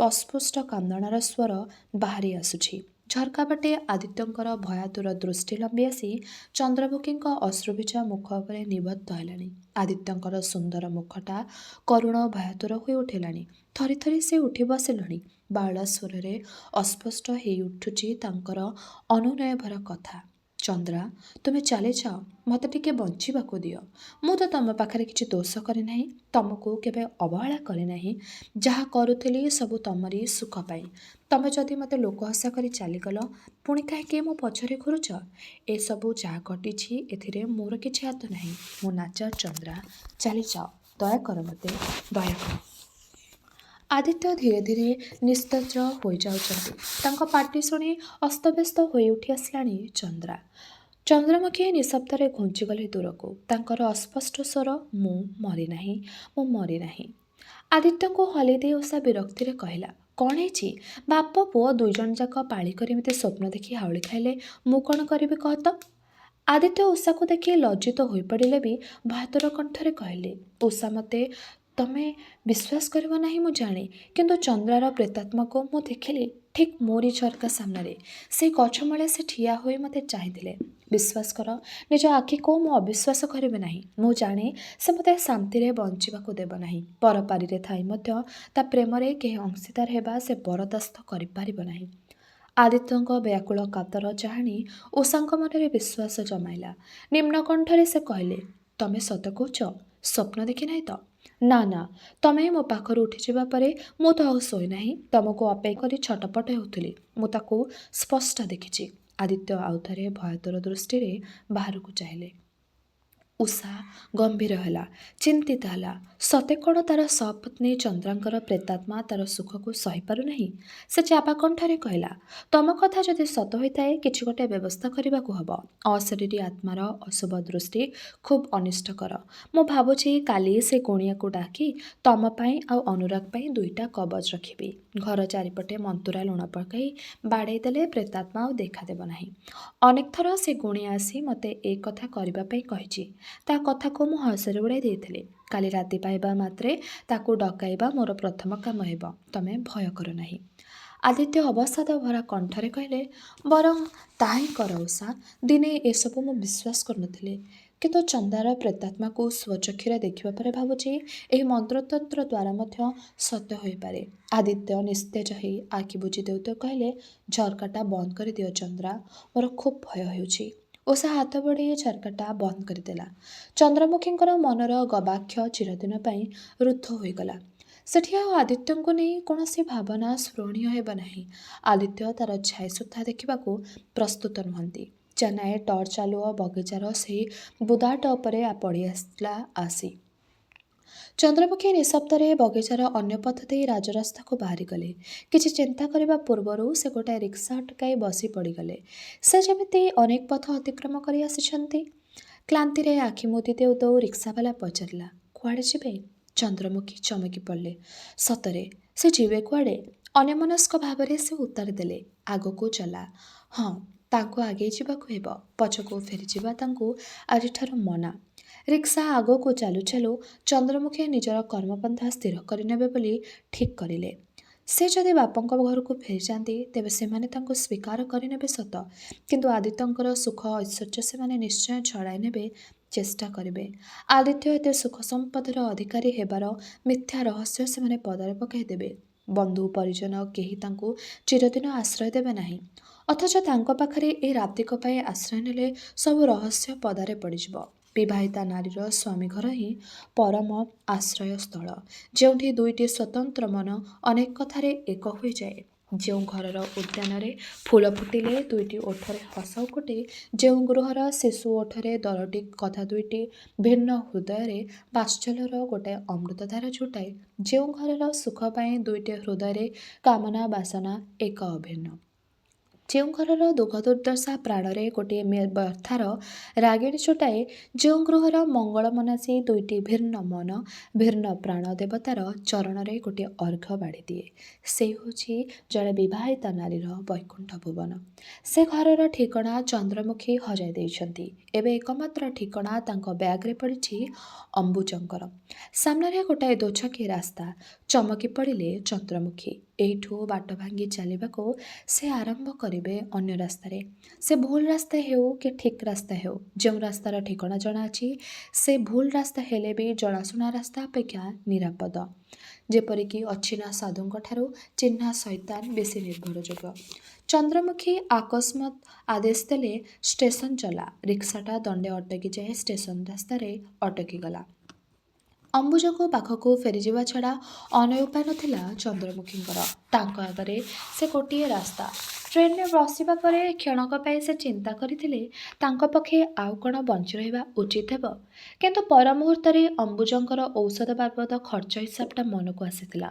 ଅସ୍ପଷ୍ଟ କାନ୍ଦଣାର ସ୍ୱର ବାହାରି ଆସୁଛି। ଝରକା ବାଟେ ଆଦିତ୍ୟଙ୍କର ଭୟାତୁର ଦୃଷ୍ଟି ଲମ୍ବି ଆସି ଚନ୍ଦ୍ରମୁଖୀଙ୍କ ଅଶ୍ରୁଭିଜା ମୁଖ ଉପରେ ନିବଦ୍ଧ ହେଲାଣି। ଆଦିତ୍ୟଙ୍କର ସୁନ୍ଦର ମୁଖଟା କରୁଣ ଭୟାତୁର ହୋଇ ଉଠିଲାଣି। ଥରି ଥରି ସେ ଉଠି ବସିଲେଣି। ବାଉଳା ସ୍ୱରରେ ଅସ୍ପଷ୍ଟ ହେଇ ଉଠୁଛି ତାଙ୍କର ଅନୁନୟଭରା କଥା। ଚନ୍ଦ୍ରା, ତୁମେ ଚାଲିଯାଅ, ମୋତେ ଟିକେ ବଞ୍ଚିବାକୁ ଦିଅ। ମୁଁ ତ ତମ ପାଖରେ କିଛି ଦୋଷ କରିନାହିଁ, ତମକୁ କେବେ ଅବହେଳା କରିନାହିଁ। ଯାହା କରୁଥିଲି ସବୁ ତମରି ସୁଖ ପାଇଁ। ତମେ ଯଦି ମୋତେ ଲୋକହସା କରି ଚାଲିଗଲ, ପୁଣି କାହିଁକି ମୋ ପଛରେ ଘୁରୁଛ? ଏସବୁ ଯାହା ଘଟିଛି ଏଥିରେ ମୋର କିଛି ହାତ ନାହିଁ। ମୋ ନାଚାର ଚନ୍ଦ୍ରା, ଚାଲିଯାଅ, ଦୟାକର ମୋତେ, ଦୟାକର। ଆଦିତ୍ୟ ଧୀରେ ଧୀରେ ନିସ୍ତେଜ ହୋଇଯାଉଛନ୍ତି। ତାଙ୍କ ପାଟି ଶୁଣି ଅସ୍ତବ୍ୟସ୍ତ ହୋଇ ଉଠି ଆସିଲାଣି ଚନ୍ଦ୍ରା। ଚନ୍ଦ୍ରମୁଖୀ ନିଃଶବ୍ଦରେ ଘୁଞ୍ଚିଗଲେ ଦୂରକୁ। ତାଙ୍କର ଅସ୍ପଷ୍ଟ ସ୍ୱର, ମୁଁ ମରିନାହିଁ, ମୁଁ ମରିନାହିଁ। ଆଦିତ୍ୟଙ୍କୁ ହଲେଇ ଦେଇ ଉଷା ବିରକ୍ତିରେ କହିଲା, କ'ଣ ହେଇଛି? ବାପ ପୁଅ ଦୁଇଜଣ ଯାକ ପାଳି କରି ଏମିତି ସ୍ୱପ୍ନ ଦେଖି ହାଉଳି ଖାଇଲେ, ମୁଁ କ'ଣ କରିବି କହ ତ? ଆଦିତ୍ୟ ଉଷାକୁ ଦେଖି ଲଜ୍ଜିତ ହୋଇପଡ଼ିଲେ ବି ଭୟାତୁର କଣ୍ଠରେ କହିଲେ, ଉଷା, ମୋତେ ତମେ ବିଶ୍ୱାସ କରିବ ନାହିଁ ମୁଁ ଜାଣେ, କିନ୍ତୁ ଚନ୍ଦ୍ରାର ପ୍ରେତାତ୍ମାକୁ ମୁଁ ଦେଖିଲି ଠିକ୍ ମୋରି ଝରକା ସାମ୍ନାରେ। ସେଇ ଗଛମୂଳେ ସେ ଠିଆ ହୋଇ ମୋତେ ଚାହିଁଥିଲେ। ବିଶ୍ୱାସ କର, ନିଜ ଆଖିକୁ ମୁଁ ଅବିଶ୍ୱାସ କରିବି ନାହିଁ। ମୁଁ ଜାଣେ ସେ ମୋତେ ଶାନ୍ତିରେ ବଞ୍ଚିବାକୁ ଦେବ ନାହିଁ। ପରପାରିରେ ଥାଇ ମଧ୍ୟ ତା ପ୍ରେମରେ କେହି ଅଂଶୀଦାର ହେବା ସେ ବରଦାସ୍ତ କରିପାରିବ ନାହିଁ। ଆଦିତ୍ୟଙ୍କ ବ୍ୟାକୁଳ କାତର ଚାହାଣୀ ଉଷାଙ୍କ ମନରେ ବିଶ୍ୱାସ ଜମାଇଲା। ନିମ୍ନ କଣ୍ଠରେ ସେ କହିଲେ, ତମେ ସତ କହୁଛ? ସ୍ୱପ୍ନ ଦେଖିନାହିଁ ତ? ନା ନା, ତମେ ମୋ ପାଖରୁ ଉଠିଯିବା ପରେ ମୁଁ ତ ଆଉ ଶୋଇନାହିଁ। ତମକୁ ଅପେକ୍ଷା କରି ଛଟପଟ ହେଉଥିଲି। ମୁଁ ତାକୁ ସ୍ପଷ୍ଟ ଦେଖିଛି। ଆଦିତ୍ୟ ଆଉଥରେ ଭୟାତୁର ଦୃଷ୍ଟିରେ ବାହାରକୁ ଚାହିଁଲେ। ଉଷା ଗମ୍ଭୀର ହେଲା, ଚିନ୍ତିତ ହେଲା। ସତେ କ'ଣ ତାର ସପତ୍ନୀ ଚନ୍ଦ୍ରାଙ୍କର ପ୍ରେତାତ୍ମା ତାର ସୁଖକୁ ସହିପାରୁନାହିଁ? ସେ ଚାପା କଣ୍ଠରେ କହିଲା, ତମ କଥା ଯଦି ସତ ହୋଇଥାଏ କିଛି ଗୋଟେ ବ୍ୟବସ୍ଥା କରିବାକୁ ହେବ। ଅଶରୀରୀ ଆତ୍ମାର ଅଶୁଭ ଦୃଷ୍ଟି ଖୁବ୍ ଅନିଷ୍ଟକର। ମୁଁ ଭାବୁଛି କାଲି ସେ ଗୁଣିଆକୁ ଡାକି ତମ ପାଇଁ ଆଉ ଅନୁରାଗ ପାଇଁ ଦୁଇଟା କବଚ ରଖିବି। ଘର ଚାରିପଟେ ମନ୍ତୁରା ଲୁଣ ପକାଇ ବାଡ଼େଇ ଦେଲେ ପ୍ରେତାତ୍ମା ଆଉ ଦେଖାଦେବ ନାହିଁ। ଅନେକ ଥର ସେ ଗୁଣିଆ ଆସି ମୋତେ ଏ କଥା କରିବା ପାଇଁ କହିଛି। ତା କଥାକୁ ମୁଁ ହସରେ ଉଡ଼ାଇ ଦେଇଥିଲି। କାଲି ରାତି ପାଇବା ମାତ୍ରେ ତାକୁ ଡକାଇବା ମୋର ପ୍ରଥମ କାମ ହେବ। ତମେ ଭୟ କର ନାହିଁ। ଆଦିତ୍ୟ ଅବସାଦ ଭରା କଣ୍ଠରେ କହିଲେ, ବରଂ ତାହା ହିଁ କର ଉଷା। ଦିନେ ଏସବୁ ମୁଁ ବିଶ୍ୱାସ କରୁନଥିଲି, କିନ୍ତୁ ଚନ୍ଦ୍ରାର ପ୍ରେତାତ୍ମାକୁ ସ୍ୱଚକ୍ଷୁରେ ଦେଖିବା ପରେ ଭାବୁଛି ଏହି ମନ୍ତ୍ରତନ୍ତ୍ର ଦ୍ୱାରା ମଧ୍ୟ ସତ୍ୟ ହୋଇପାରେ। ଆଦିତ୍ୟ ନିସ୍ତେଜ ହେଇ ଆଖି ବୁଜି ଦେଉ ଦେଉ କହିଲେ, ଝରକାଟା ବନ୍ଦ କରିଦିଅ ଚନ୍ଦ୍ରା, ମୋର ଖୁବ୍ ଭୟ ହେଉଛି। ଉଷା ହାତ ବଢ଼େଇ ଝରକାଟା ବନ୍ଦ କରିଦେଲା। ଚନ୍ଦ୍ରମୁଖୀଙ୍କର ମନର ଗବାକ୍ଷ ଚିରଦିନ ପାଇଁ ରୁଦ୍ଧ ହୋଇଗଲା। ସେଠି ଆଉ ଆଦିତ୍ୟଙ୍କୁ ନେଇ କୌଣସି ଭାବନା ସ୍ପୃହଣୀୟ ହେବ ନାହିଁ। ଆଦିତ୍ୟ ତାର ଛାଇ ସୁଦ୍ଧା ଦେଖିବାକୁ ପ୍ରସ୍ତୁତ ନୁହନ୍ତି। ଚେନାଏ ଟର୍ଚ୍ଚ ଆଲୁଅ ବଗିଚାର ସେହି ବୁଦାଟ ଉପରେ ପଡ଼ି ଆସିଲା ଆସି। ଚନ୍ଦ୍ରମୁଖୀ ନିଃଶବ୍ଦରେ ବଗିଚାର ଅନ୍ୟ ପଥ ଦେଇ ରାଜରାସ୍ତାକୁ ବାହାରିଗଲେ। କିଛି ଚିନ୍ତା କରିବା ପୂର୍ବରୁ ସେ ଗୋଟାଏ ରିକ୍ସା ଅଟକାଇ ବସି ପଡ଼ିଗଲେ। ସେ ଯେମିତି ଅନେକ ପଥ ଅତିକ୍ରମ କରି ଆସିଛନ୍ତି। କ୍ଳାନ୍ତିରେ ଆଖି ମୁଦି ଦେଉ ଦେଉ ରିକ୍ସାବାଲା ପଚାରିଲା, କୁଆଡ଼େ ଯିବେ? ଚନ୍ଦ୍ରମୁଖୀ ଚମକି ପଡ଼ିଲେ। ସତରେ ସେ ଯିବେ କୁଆଡ଼େ? ଅନ୍ୟମନସ୍କ ଭାବରେ ସେ ଉତ୍ତର ଦେଲେ, ଆଗକୁ ଚଲା। ହଁ, ତାଙ୍କୁ ଆଗେଇ ଯିବାକୁ ହେବ। ପଛକୁ ଫେରିଯିବା ତାଙ୍କୁ ଆଜିଠାରୁ ମନା। ରିକ୍ସା ଆଗକୁ ଚାଲୁ ଚାଲୁ ଚନ୍ଦ୍ରମୁଖୀ ନିଜର କର୍ମପନ୍ଥା ସ୍ଥିର କରିନେବେ ବୋଲି ଠିକ୍ କରିଲେ। ସେ ଯଦି ବାପଙ୍କ ଘରକୁ ଫେରିଯାଆନ୍ତି ତେବେ ସେମାନେ ତାଙ୍କୁ ସ୍ୱୀକାର କରିନେବେ ସତ, କିନ୍ତୁ ଆଦିତ୍ୟଙ୍କର ସୁଖ ଐଶ୍ୱର୍ଯ୍ୟ ସେମାନେ ନିଶ୍ଚୟ ଛଡ଼ାଇ ନେବେ ଚେଷ୍ଟା କରିବେ। ଆଦିତ୍ୟ ଏତେ ସୁଖ ସମ୍ପଦର ଅଧିକାରୀ ହେବାର ମିଥ୍ୟା ରହସ୍ୟ ସେମାନେ ପଦାରେ ପକାଇ ଦେବେ। ବନ୍ଧୁ ପରିଜନ କେହି ତାଙ୍କୁ ଚିରଦିନ ଆଶ୍ରୟ ଦେବେ ନାହିଁ। ଅଥଚ ତାଙ୍କ ପାଖରେ ଏ ରାତିକ ପାଇଁ ଆଶ୍ରୟ ନେଲେ ସବୁ ରହସ୍ୟ ପଦାରେ ପଡ଼ିଯିବ। ବିବାହିତା ନାରୀର ସ୍ୱାମୀ ଘର ହିଁ ପରମ ଆଶ୍ରୟସ୍ଥଳ, ଯେଉଁଠି ଦୁଇଟି ସ୍ୱତନ୍ତ୍ର ମନ ଅନେକ କଥାରେ ଏକ ହୋଇଯାଏ। ଯେଉଁ ଘରର ଉଦ୍ୟାନରେ ଫୁଲ ଫୁଟିଲେ ଦୁଇଟି ଓଠରେ ହସ ଉକୁଟେ, ଯେଉଁ ଗୃହର ଶିଶୁ ଓଠରେ ଦରଟି କଥା ଦୁଇଟି ଭିନ୍ନ ହୃଦୟରେ ବାତ୍ସଲ୍ୟର ଗୋଟାଏ ଅମୃତଧାର ଛୁଟାଏ, ଯେଉଁ ଘରର ସୁଖ ପାଇଁ ଦୁଇଟି ହୃଦୟରେ କାମନା ବାସନା ଏକ ଅଭିନ୍ନ। ଯେଉଁ ଘରର ଦୁଃଖ ଦୁର୍ଦ୍ଦଶା ପ୍ରାଣରେ ଗୋଟିଏ ବ୍ୟଥାର ରାଗିଣୀ ଛୁଟାଏ, ଯେଉଁ ଗୃହର ମଙ୍ଗଳ ମନାସି ଦୁଇଟି ଭିନ୍ନ ମନ ଭିନ୍ନ ପ୍ରାଣ ଦେବତାର ଚରଣରେ ଗୋଟିଏ ଅର୍ଘ୍ୟ ବାଢ଼ି ଦିଏ, ସେ ହେଉଛି ଜଣେ ବିବାହିତା ନାରୀର ବୈକୁଣ୍ଠ ଭୁବନ। ସେ ଘରର ଠିକଣା ଚନ୍ଦ୍ରମୁଖୀ ହଜାଇ ଦେଇଛନ୍ତି। ଏବେ ଏକମାତ୍ର ଠିକଣା ତାଙ୍କ ବ୍ୟାଗରେ ପଡ଼ିଛି ଅମ୍ବୁଜଙ୍କର। ସାମ୍ନାରେ ଗୋଟାଏ ଦୋଛକି ରାସ୍ତା। ଚମକି ପଡ଼ିଲେ ଚନ୍ଦ୍ରମୁଖୀ। ଏଇଠୁ ବାଟ ଭାଙ୍ଗି ଚାଲିବାକୁ ସେ ଆରମ୍ଭ କରିବେ ଅନ୍ୟ ରାସ୍ତାରେ। ସେ ଭୁଲ ରାସ୍ତା ହେଉ କି ଠିକ୍ ରାସ୍ତା ହେଉ, ଯେଉଁ ରାସ୍ତାର ଠିକଣା ଜଣାଅଛି ସେ ଭୁଲ ରାସ୍ତା ହେଲେ ବି ଜଣାଶୁଣା ରାସ୍ତା ଅପେକ୍ଷା ନିରାପଦ। ଯେପରିକି ଅଚିହ୍ନା ସାଧୁଙ୍କଠାରୁ ଚିହ୍ନା ଶୈତାନ ବେଶୀ ନିର୍ଭରଯୋଗ୍ୟ। ଚନ୍ଦ୍ରମୁଖୀ ଅକସ୍ମାତ୍ ଆଦେଶ ଦେଲେ, ଷ୍ଟେସନ ଚଲା। ରିକ୍ସାଟା ଦଣ୍ଡେ ଅଟକି ଯାଇ ଷ୍ଟେସନ ରାସ୍ତାରେ ଅଟକିଗଲା। ଅମ୍ବୁଜକୁ ପାଖକୁ ଫେରିଯିବା ଛଡ଼ା ଅନ୍ୟ ଉପାୟ ନଥିଲା ଚନ୍ଦ୍ରମୁଖୀଙ୍କର। ତାଙ୍କ ଆଗରେ ସେ ଗୋଟିଏ ରାସ୍ତା। ଟ୍ରେନରେ ବସିବା ପରେ କ୍ଷଣକ ପାଇଁ ସେ ଚିନ୍ତା କରିଥିଲେ ତାଙ୍କ ପକ୍ଷେ ଆଉ କ'ଣ ବଞ୍ଚି ରହିବା ଉଚିତ ହେବ। କିନ୍ତୁ ପର ମୁହୂର୍ତ୍ତରେ ଅମ୍ବୁଜଙ୍କର ଔଷଧ ବାବଦ ଖର୍ଚ୍ଚ ହିସାବଟା ମନକୁ ଆସିଥିଲା।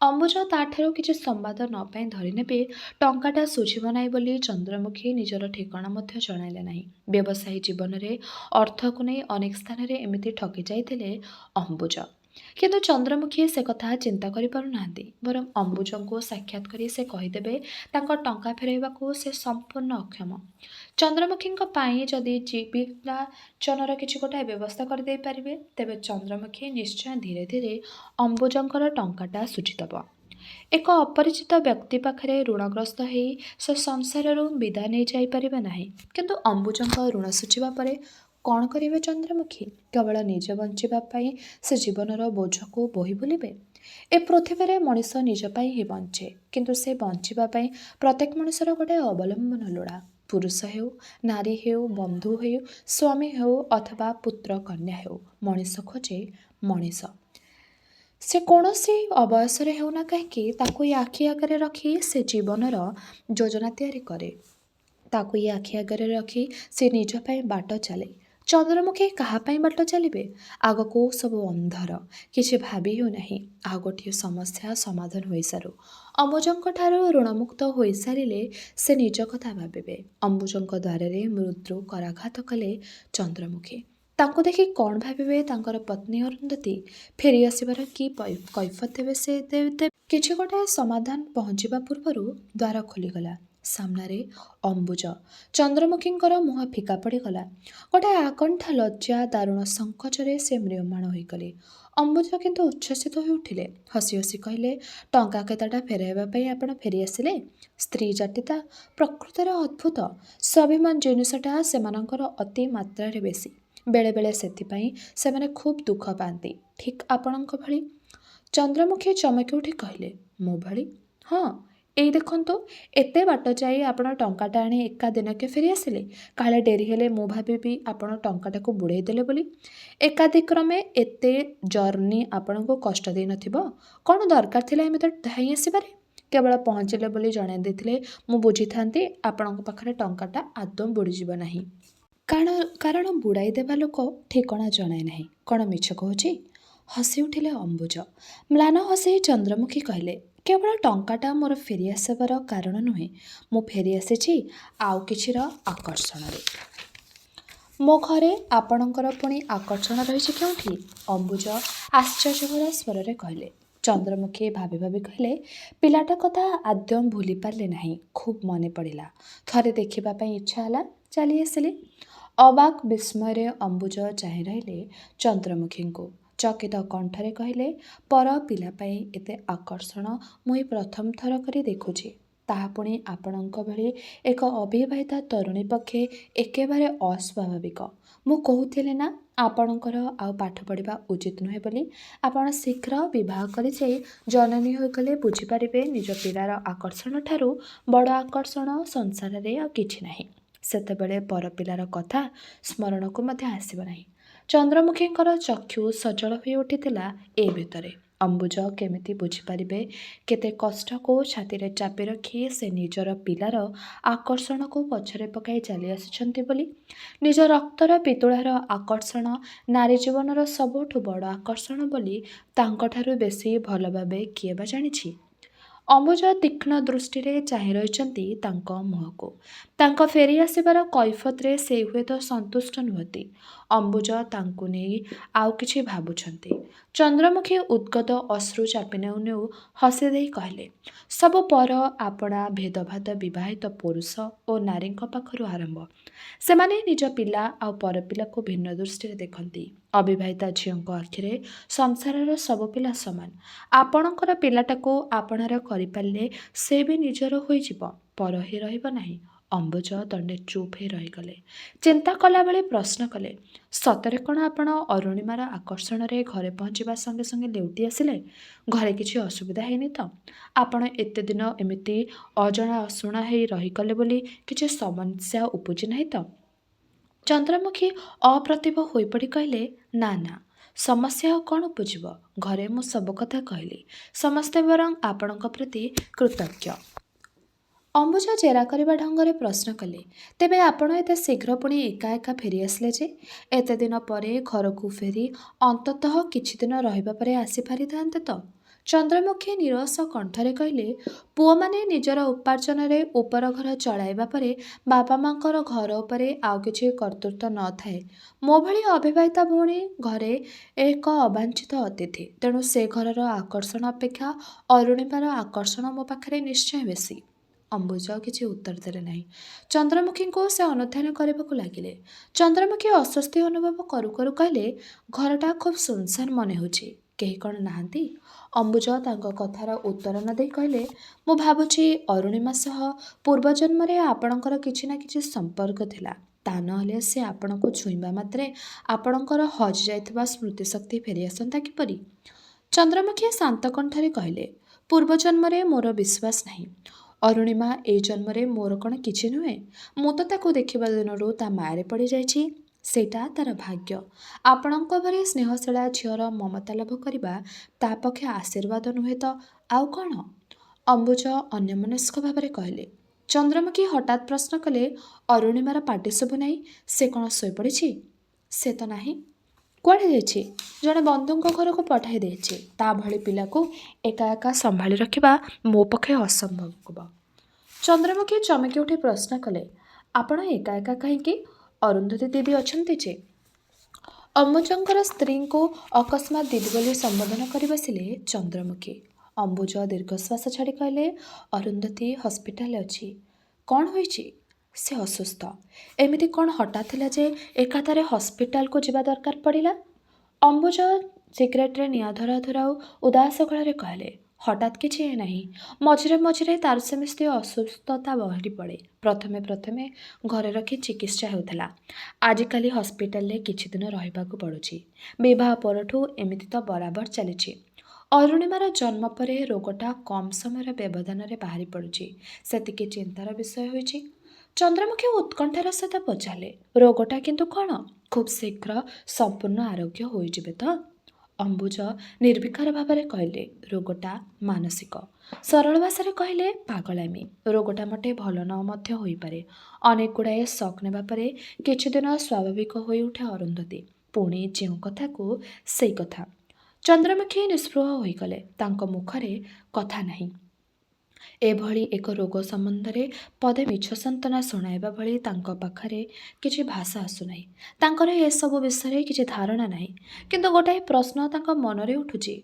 ଅମ୍ବୁଜ ତା'ଠାରୁ କିଛି ସମ୍ବାଦ ନ ପାଇ ଧରିନେବେ ଟଙ୍କାଟା ଶୁଝିବ ନାହିଁ ବୋଲି ଚନ୍ଦ୍ରମୁଖୀ ନିଜର ଠିକଣା ମଧ୍ୟ ଜଣାଇଲେ ନାହିଁ। ବ୍ୟବସାୟୀ ଜୀବନରେ ଅର୍ଥକୁ ନେଇ ଅନେକ ସ୍ଥାନରେ ଏମିତି ଠକି ଯାଇଥିଲେ ଅମ୍ବୁଜ। କିନ୍ତୁ ଚନ୍ଦ୍ରମୁଖୀ ସେ କଥା ଚିନ୍ତା କରିପାରୁନାହାନ୍ତି। ବରଂ ଅମ୍ବୁଜଙ୍କୁ ସାକ୍ଷାତ କରି ସେ କହିଦେବେ ତାଙ୍କ ଟଙ୍କା ଫେରାଇବାକୁ ସେ ସମ୍ପୂର୍ଣ୍ଣ ଅକ୍ଷମ। ଚନ୍ଦ୍ରମୁଖୀଙ୍କ ପାଇଁ ଯଦି ଜୀବିକାଚନର କିଛି ଗୋଟାଏ ବ୍ୟବସ୍ଥା କରିଦେଇପାରିବେ, ତେବେ ଚନ୍ଦ୍ରମୁଖୀ ନିଶ୍ଚୟ ଧୀରେ ଧୀରେ ଅମ୍ବୁଜଙ୍କର ଟଙ୍କାଟା ଶୁଝିଦେବ। ଏକ ଅପରିଚିତ ବ୍ୟକ୍ତି ପାଖରେ ଋଣଗ୍ରସ୍ତ ହେଇ ସେ ସଂସାରରୁ ବିଦାୟ ନେଇ ଯାଇପାରିବେ ନାହିଁ। କିନ୍ତୁ ଅମ୍ବୁଜଙ୍କ ଋଣ ଶୁଝିବା ପରେ କ'ଣ କରିବେ ଚନ୍ଦ୍ରମୁଖୀ? କେବଳ ନିଜେ ବଞ୍ଚିବା ପାଇଁ ସେ ଜୀବନର ବୋଝକୁ ବୋହି ବୁଲିବେ? ଏ ପୃଥିବୀରେ ମଣିଷ ନିଜ ପାଇଁ ହିଁ ବଞ୍ଚେ। କିନ୍ତୁ ସେ ବଞ୍ଚିବା ପାଇଁ ପ୍ରତ୍ୟେକ ମଣିଷର ଗୋଟାଏ ଅବଲମ୍ବନ ଲୋଡ଼ା। ପୁରୁଷ ହେଉ, ନାରୀ ହେଉ, ବନ୍ଧୁ ହେଉ, ସ୍ୱାମୀ ହେଉ ଅଥବା ପୁତ୍ର କନ୍ୟା ହେଉ, ମଣିଷ ଖୋଜେ ମଣିଷ। ସେ କୌଣସି ଅବୟସରେ ହେଉନା କାହିଁକି ତାକୁ ଏ ଆଖି ଆଗରେ ରଖି ସେ ଜୀବନର ଯୋଜନା ତିଆରି କରେ। ତାକୁ ଏ ଆଖି ଆଗରେ ରଖି ସେ ନିଜ ପାଇଁ ବାଟ ଚାଲେ। ଚନ୍ଦ୍ରମୁଖୀ କାହା ପାଇଁ ବାଟ ଚାଲିବେ? ଆଗକୁ ସବୁ ଅନ୍ଧାର। କିଛି ଭାବି ହେଉନାହିଁ। ଆଉ ଗୋଟିଏ ସମସ୍ୟା ସମାଧାନ ହୋଇସାରୁ। ଅମ୍ବୁଜଙ୍କଠାରୁ ଋଣମୁକ୍ତ ହୋଇସାରିଲେ ସେ ନିଜ କଥା ଭାବିବେ। ଅମ୍ବୁଜଙ୍କ ଦ୍ୱାରରେ ମୃଦୁ କରାଘାତ କଲେ ଚନ୍ଦ୍ରମୁଖୀ। ତାଙ୍କୁ ଦେଖି କ'ଣ ଭାବିବେ ତାଙ୍କର ପତ୍ନୀ ଅରୁନ୍ଧତୀ? ଫେରିଆସିବାର କି କୈଫିୟତ ଦେବେ ସେ ଦେବେ? କିଛି ଗୋଟାଏ ସମାଧାନ ପହଞ୍ଚିବା ପୂର୍ବରୁ ଦ୍ୱାର ଖୋଲିଗଲା। ସାମ୍ନାରେ ଅମ୍ବୁଜ। ଚନ୍ଦ୍ରମୁଖୀଙ୍କର ମୁହଁ ଫିକା ପଡ଼ିଗଲା। ଗୋଟାଏ ଆକଣ୍ଠା ଲଜ୍ଜା ଦାରୁଣ ସଙ୍କୋଚରେ ସେ ମ୍ରିୟମାଣ ହୋଇଗଲେ। ଅମ୍ବୁଜ କିନ୍ତୁ ଉଚ୍ଛ୍ୱସିତ ହୋଇଉଠିଲେ। ହସି ହସି କହିଲେ, ଟଙ୍କା କେତେଟା ଫେରାଇବା ପାଇଁ ଆପଣ ଫେରିଆସିଲେ? ସ୍ତ୍ରୀ ଜାତିଟା ପ୍ରକୃତରେ ଅଦ୍ଭୁତ। ସ୍ୱାଭିମାନ ଜିନିଷଟା ସେମାନଙ୍କର ଅତି ମାତ୍ରାରେ ବେଶୀ। ବେଳେବେଳେ ସେଥିପାଇଁ ସେମାନେ ଖୁବ୍ ଦୁଃଖ ପାଆନ୍ତି, ଠିକ୍ ଆପଣଙ୍କ ଭଳି। ଚନ୍ଦ୍ରମୁଖୀ ଚମକି ଉଠି କହିଲେ, ମୋ ଭଳି? ହଁ, ଏଇ ଦେଖନ୍ତୁ, ଏତେ ବାଟ ଯାଇ ଆପଣ ଟଙ୍କାଟା ଆଣି ଏକା ଦିନକେ ଫେରିଆସିଲେ। କାଳେ ଡେରି ହେଲେ ମୁଁ ଭାବିବି ଆପଣ ଟଙ୍କାଟାକୁ ବୁଡ଼େଇ ଦେଲେ ବୋଲି। ଏକାଦିକ୍ରମେ ଏତେ ଜର୍ଣ୍ଣି ଆପଣଙ୍କୁ କଷ୍ଟ ଦେଇନଥିବ? କ'ଣ ଦରକାର ଥିଲା ଏମିତି ଧାଇଁ ଆସିବାରେ? କେବଳ ପହଞ୍ଚିଲେ ବୋଲି ଜଣାଇ ଦେଇଥିଲେ ମୁଁ ବୁଝିଥାନ୍ତି ଆପଣଙ୍କ ପାଖରେ ଟଙ୍କାଟା ଆଦୌ ବୁଡ଼ିଯିବ ନାହିଁ। କାରଣ ବୁଡ଼ାଇ ଦେବା ଲୋକ ଠିକଣା ଜଣାଏ ନାହିଁ। କ'ଣ ମିଛ କହୁଛି? ହସି ଉଠିଲେ ଅମ୍ବୁଜ। ମ୍ଳାନ ହସି ଚନ୍ଦ୍ରମୁଖୀ କହିଲେ, କେବଳ ଟଙ୍କାଟା ମୋର ଫେରିଆସିବାର କାରଣ ନୁହେଁ। ମୁଁ ଫେରିଆସିଛି ଆଉ କିଛିର ଆକର୍ଷଣରେ। ମୋ ଘରେ ଆପଣଙ୍କର ପୁଣି ଆକର୍ଷଣ ରହିଛି କେଉଁଠି? ଅମ୍ବୁଜ ଆଶ୍ଚର୍ଯ୍ୟଭରା ସ୍ୱରରେ କହିଲେ। ଚନ୍ଦ୍ରମୁଖୀ ଭାବି ଭାବି କହିଲେ, ପିଲାଟା କଥା ଆଦୌ ଭୁଲି ପାରିଲେ ନାହିଁ। ଖୁବ୍ ମନେ ପଡ଼ିଲା। ଥରେ ଦେଖିବା ପାଇଁ ଇଚ୍ଛା ହେଲା, ଚାଲି ଆସିଲି। ଅବାକ୍ ବିସ୍ମୟରେ ଅମ୍ବୁଜ ଚାହିଁ ରହିଲେ ଚନ୍ଦ୍ରମୁଖୀଙ୍କୁ। ଚକିତ କଣ୍ଠରେ କହିଲେ, ପର ପିଲା ପାଇଁ ଏତେ ଆକର୍ଷଣ ମୁଁ ଏ ପ୍ରଥମ ଥର କରି ଦେଖୁଛି। ତାହା ପୁଣି ଆପଣଙ୍କ ଭଳି ଏକ ଅବିବାହିତା ତରୁଣୀ ପକ୍ଷେ ଏକେବାରେ ଅସ୍ୱାଭାବିକ। ମୁଁ କହୁଥିଲି ନା ଆପଣଙ୍କର ଆଉ ପାଠ ପଢ଼ିବା ଉଚିତ ନୁହେଁ ବୋଲି। ଆପଣ ଶୀଘ୍ର ବିବାହ କରିଯାଇ ଜନନୀ ହୋଇଗଲେ ବୁଝିପାରିବେ ନିଜ ପିଲାର ଆକର୍ଷଣଠାରୁ ବଡ଼ ଆକର୍ଷଣ ସଂସାରରେ ଆଉ କିଛି ନାହିଁ। ସେତେବେଳେ ପର ପିଲାର କଥା ସ୍ମରଣକୁ ମଧ୍ୟ ଆସିବ ନାହିଁ। ଚନ୍ଦ୍ରମୁଖୀଙ୍କର ଚକ୍ଷୁ ସଜଳ ହୋଇ ଉଠିଥିଲା ଏ ଭିତରେ। ଅମ୍ବୁଜ କେମିତି ବୁଝିପାରିବେ କେତେ କଷ୍ଟକୁ ଛାତିରେ ଚାପି ରଖି ସେ ନିଜର ପିଲାର ଆକର୍ଷଣକୁ ପଛରେ ପକାଇ ଚାଲି ଆସିଛନ୍ତି ବୋଲି। ନିଜ ରକ୍ତର ପିତୁଳାର ଆକର୍ଷଣ ନାରୀ ଜୀବନର ସବୁଠୁ ବଡ଼ ଆକର୍ଷଣ ବୋଲି ତାଙ୍କଠାରୁ ବେଶୀ ଭଲ ଭାବେ କିଏ ବା ଜାଣିଛି? ଅମ୍ବୁଜ ତୀକ୍ଷ୍ଣ ଦୃଷ୍ଟିରେ ଚାହିଁ ରହିଛନ୍ତି ତାଙ୍କ ମୁହଁକୁ। ତାଙ୍କ ଫେରି ଆସିବାର କୈଫତରେ ସେ ହୁଏତ ସନ୍ତୁଷ୍ଟ ନୁହନ୍ତି। ଅମ୍ବୁଜ ତାଙ୍କୁ ନେଇ ଆଉ କିଛି ଭାବୁଛନ୍ତି। ଚନ୍ଦ୍ରମୁଖୀ ଉଦ୍ଗତ ଅଶ୍ରୁ ଚାପି ନେଉ ନେଉ ହସି ଦେଇ କହିଲେ, ସବୁ ପର ଆପଣା ଭେଦଭାଦ ବିବାହିତ ପୁରୁଷ ଓ ନାରୀଙ୍କ ପାଖରୁ ଆରମ୍ଭ। ସେମାନେ ନିଜ ପିଲା ଆଉ ପରପିଲାକୁ ଭିନ୍ନ ଦୃଷ୍ଟିରେ ଦେଖନ୍ତି। ଅବିବାହିତା ଝିଅଙ୍କ ଆଖିରେ ସଂସାରର ସବୁ ପିଲା ସମାନ। ଆପଣଙ୍କର ପିଲାଟାକୁ ଆପଣାର କରିପାରିଲେ ସେ ବି ନିଜର ହୋଇଯିବ, ପର ହୋଇ ରହିବ ନାହିଁ। ଅମ୍ବୁଜ ଦଣ୍ଡେ ଚୁପ୍ ହୋଇ ରହିଗଲେ। ଚିନ୍ତା କଲାଭଳି ପ୍ରଶ୍ନ କଲେ, ସତରେ କ'ଣ ଆପଣ ଅରୁଣିମାର ଆକର୍ଷଣରେ ଘରେ ପହଞ୍ଚିବା ସଙ୍ଗେ ସଙ୍ଗେ ଲେଉଟି ଆସିଲେ? ଘରେ କିଛି ଅସୁବିଧା ହେଇନି ତ? ଆପଣ ଏତେ ଦିନ ଏମିତି ଅଜଣା ଅଶୁଣା ହେଇ ରହିଗଲେ ବୋଲି କିଛି ସମସ୍ୟା ଉପୁଜି ନାହିଁ ତ? ଚନ୍ଦ୍ରମୁଖୀ ଅପ୍ରତିଭ ହୋଇପଡ଼ି କହିଲେ, ନା ନା, ସମସ୍ୟା ଆଉ କ'ଣ ଉପୁଜିବ? ଘରେ ମୁଁ ସବୁ କଥା କହିଲି। ସମସ୍ତେ ବରଂ ଆପଣଙ୍କ ପ୍ରତି କୃତଜ୍ଞ। ଅମ୍ବୁଜ ଜେରା କରିବା ଢଙ୍ଗରେ ପ୍ରଶ୍ନ କଲେ, ତେବେ ଆପଣ ଏତେ ଶୀଘ୍ର ପୁଣି ଏକା ଏକା ଫେରିଆସିଲେ ଯେ? ଏତେ ଦିନ ପରେ ଘରକୁ ଫେରି ଅନ୍ତତଃ କିଛି ଦିନ ରହିବା ପରେ ଆସିପାରିଥାନ୍ତେ ତ? ଚନ୍ଦ୍ରମୁଖୀ ନିରସ କଣ୍ଠରେ କହିଲେ, ପୁଅମାନେ ନିଜର ଉପାର୍ଜନରେ ଉପର ଘର ଚଳାଇବା ପରେ ବାପା ମାଙ୍କର ଘର ଉପରେ ଆଉ କିଛି କର୍ତ୍ତୃତ୍ୱ ନଥାଏ। ମୋ ଭଳି ଅବିବାହିତା ଭଉଣୀ ଘରେ ଏକ ଅବାଞ୍ଛିତ ଅତିଥି। ତେଣୁ ସେ ଘରର ଆକର୍ଷଣ ଅପେକ୍ଷା ଅରୁଣିମାର ଆକର୍ଷଣ ମୋ ପାଖରେ ନିଶ୍ଚୟ ବେଶୀ। ଅମ୍ବୁଜ କିଛି ଉତ୍ତର ଦେଲେ ନାହିଁ। ଚନ୍ଦ୍ରମୁଖୀଙ୍କୁ ସେ ଅନୁଧ୍ୟାନ କରିବାକୁ ଲାଗିଲେ। ଚନ୍ଦ୍ରମୁଖୀ ଅସ୍ୱସ୍ତି ଅନୁଭବ କରୁ କରୁ କହିଲେ, ଘରଟା ଖୁବ୍ ସୁନସାନ ମନେ ହେଉଛି। କେହି କ'ଣ ନାହାନ୍ତି? ଅମ୍ବୁଜ ତାଙ୍କ କଥାର ଉତ୍ତର ନ ଦେଇ କହିଲେ, ମୁଁ ଭାବୁଛି ଅରୁଣିମା ସହ ପୂର୍ବଜନ୍ମରେ ଆପଣଙ୍କର କିଛି ନା କିଛି ସମ୍ପର୍କ ଥିଲା। ତା ନହେଲେ ସେ ଆପଣଙ୍କୁ ଛୁଇଁବା ମାତ୍ରେ ଆପଣଙ୍କର ହଜି ଯାଇଥିବା ସ୍ମୃତିଶକ୍ତି ଫେରିଆସନ୍ତା କିପରି? ଚନ୍ଦ୍ରମୁଖୀ ଶାନ୍ତ କଣ୍ଠରେ କହିଲେ, ପୂର୍ବଜନ୍ମରେ ମୋର ବିଶ୍ୱାସ ନାହିଁ। ଅରୁଣିମା ଏଇ ଜନ୍ମରେ ମୋର କ'ଣ କିଛି ନୁହେଁ? ମୁଁ ତ ତାକୁ ଦେଖିବା ଦିନରୁ ତା ମାୟାରେ ପଡ଼ିଯାଇଛି। ସେଇଟା ତାର ଭାଗ୍ୟ। ଆପଣଙ୍କ ଭଳି ସ୍ନେହଶୀଳା ଝିଅର ମମତା ଲାଭ କରିବା ତା ପକ୍ଷେ ଆଶୀର୍ବାଦ ନୁହେଁ ତ ଆଉ କ'ଣ? ଅମ୍ବୁଜ ଅନ୍ୟମନସ୍କ ଭାବରେ କହିଲେ। ଚନ୍ଦ୍ରମୁଖୀ ହଠାତ୍ ପ୍ରଶ୍ନ କଲେ, ଅରୁଣିମାର ପାଟି ଶୁଭୁ ନାହିଁ? ସେ କ'ଣ ଶୋଇପଡ଼ିଛି? ସେ ତ ନାହିଁ। କୁଆଡ଼େ ଯାଇଛି? ଜଣେ ବନ୍ଧୁଙ୍କ ଘରକୁ ପଠାଇ ଦେଇଛି। ତା ଭଳି ପିଲାକୁ ଏକା ଏକା ସମ୍ଭାଳି ରଖିବା ମୋ ପକ୍ଷେ ଅସମ୍ଭବ। ଚନ୍ଦ୍ରମୁଖୀ ଚମକି ଉଠି ପ୍ରଶ୍ନ କଲେ, ଆପଣ ଏକା ଏକା କାହିଁକି? ଅରୁନ୍ଧତୀ ଦିଦି ଅଛନ୍ତି ଯେ? ଅମ୍ବୁଜଙ୍କର ସ୍ତ୍ରୀଙ୍କୁ ଅକସ୍ମାତ୍ ଦିଦି ବୋଲି ସମ୍ବୋଧନ କରି ବସିଲେ ଚନ୍ଦ୍ରମୁଖୀ। ଅମ୍ବୁଜ ଦୀର୍ଘଶ୍ୱାସ ଛାଡ଼ି କହିଲେ, ଅରୁନ୍ଧତୀ ହସ୍ପିଟାଲରେ ଅଛି। କ'ଣ ହୋଇଛି? ସେ ଅସୁସ୍ଥ। ଏମିତି କ'ଣ ହଠାତ୍ ହେଲା ଯେ ଏକାଥରେ ହସ୍ପିଟାଲକୁ ଯିବା ଦରକାର ପଡ଼ିଲା? ଅମ୍ବୁଜ ସିଗାରେଟରେ ନିଆଁ ଧରାଉ ଧରାଉ ଉଦାସ ଗଳାରେ କହିଲେ, ହଠାତ୍ କିଛି ନାହିଁ। ମଝିରେ ମଝିରେ ତାର ସେମିତି ଅସୁସ୍ଥତା ବାହାରି ପଡ଼େ। ପ୍ରଥମେ ପ୍ରଥମେ ଘରେ ରଖି ଚିକିତ୍ସା ହେଉଥିଲା। ଆଜିକାଲି ହସ୍ପିଟାଲରେ କିଛି ଦିନ ରହିବାକୁ ପଡ଼ୁଛି। ବିବାହ ପରଠୁ ଏମିତି ତ ବରାବର ଚାଲିଛି। ଅରୁଣିମାର ଜନ୍ମ ପରେ ରୋଗଟା କମ୍ ସମୟର ବ୍ୟବଧାନରେ ବାହାରି ପଡ଼ୁଛି। ସେତିକି ଚିନ୍ତାର ବିଷୟ ହୋଇଛି। ଚନ୍ଦ୍ରମୁଖୀ ଉତ୍କଣ୍ଠାର ସହିତ ପଚାରିଲେ, ରୋଗଟା କିନ୍ତୁ କ'ଣ? ଖୁବ୍ ଶୀଘ୍ର ସମ୍ପୂର୍ଣ୍ଣ ଆରୋଗ୍ୟ ହୋଇଯିବେ ତ? ଅମ୍ବୁଜ ନିର୍ବିକାର ଭାବରେ କହିଲେ, ରୋଗଟା ମାନସିକ। ସରଳ ଭାଷାରେ କହିଲେ, ପାଗଳାମୀ। ରୋଗଟା ମୋଟେ ଭଲ ନ ମଧ୍ୟ ହୋଇପାରେ। ଅନେକ ଗୁଡ଼ାଏ ସକ୍ ନେବା ପରେ କିଛି ଦିନ ସ୍ୱାଭାବିକ ହୋଇ ଉଠେ ଅରୁନ୍ଧତୀ। ପୁଣି ଯେଉଁ କଥାକୁ ସେଇ କଥା। ଚନ୍ଦ୍ରମୁଖୀ ନିସ୍ପୃହ ହୋଇଗଲେ। ତାଙ୍କ ମୁଖରେ କଥା ନାହିଁ। ଏଭଳି ଏକ ରୋଗ ସମ୍ବନ୍ଧରେ ପଦେ ମିଛ ସାନ୍ତ୍ୱନା ଶୁଣାଇବା ଭଳି ତାଙ୍କ ପାଖରେ କିଛି ଭାଷା ଆସୁନାହିଁ। ତାଙ୍କର ଏସବୁ ବିଷୟରେ କିଛି ଧାରଣା ନାହିଁ। କିନ୍ତୁ ଗୋଟାଏ ପ୍ରଶ୍ନ ତାଙ୍କ ମନରେ ଉଠୁଛି,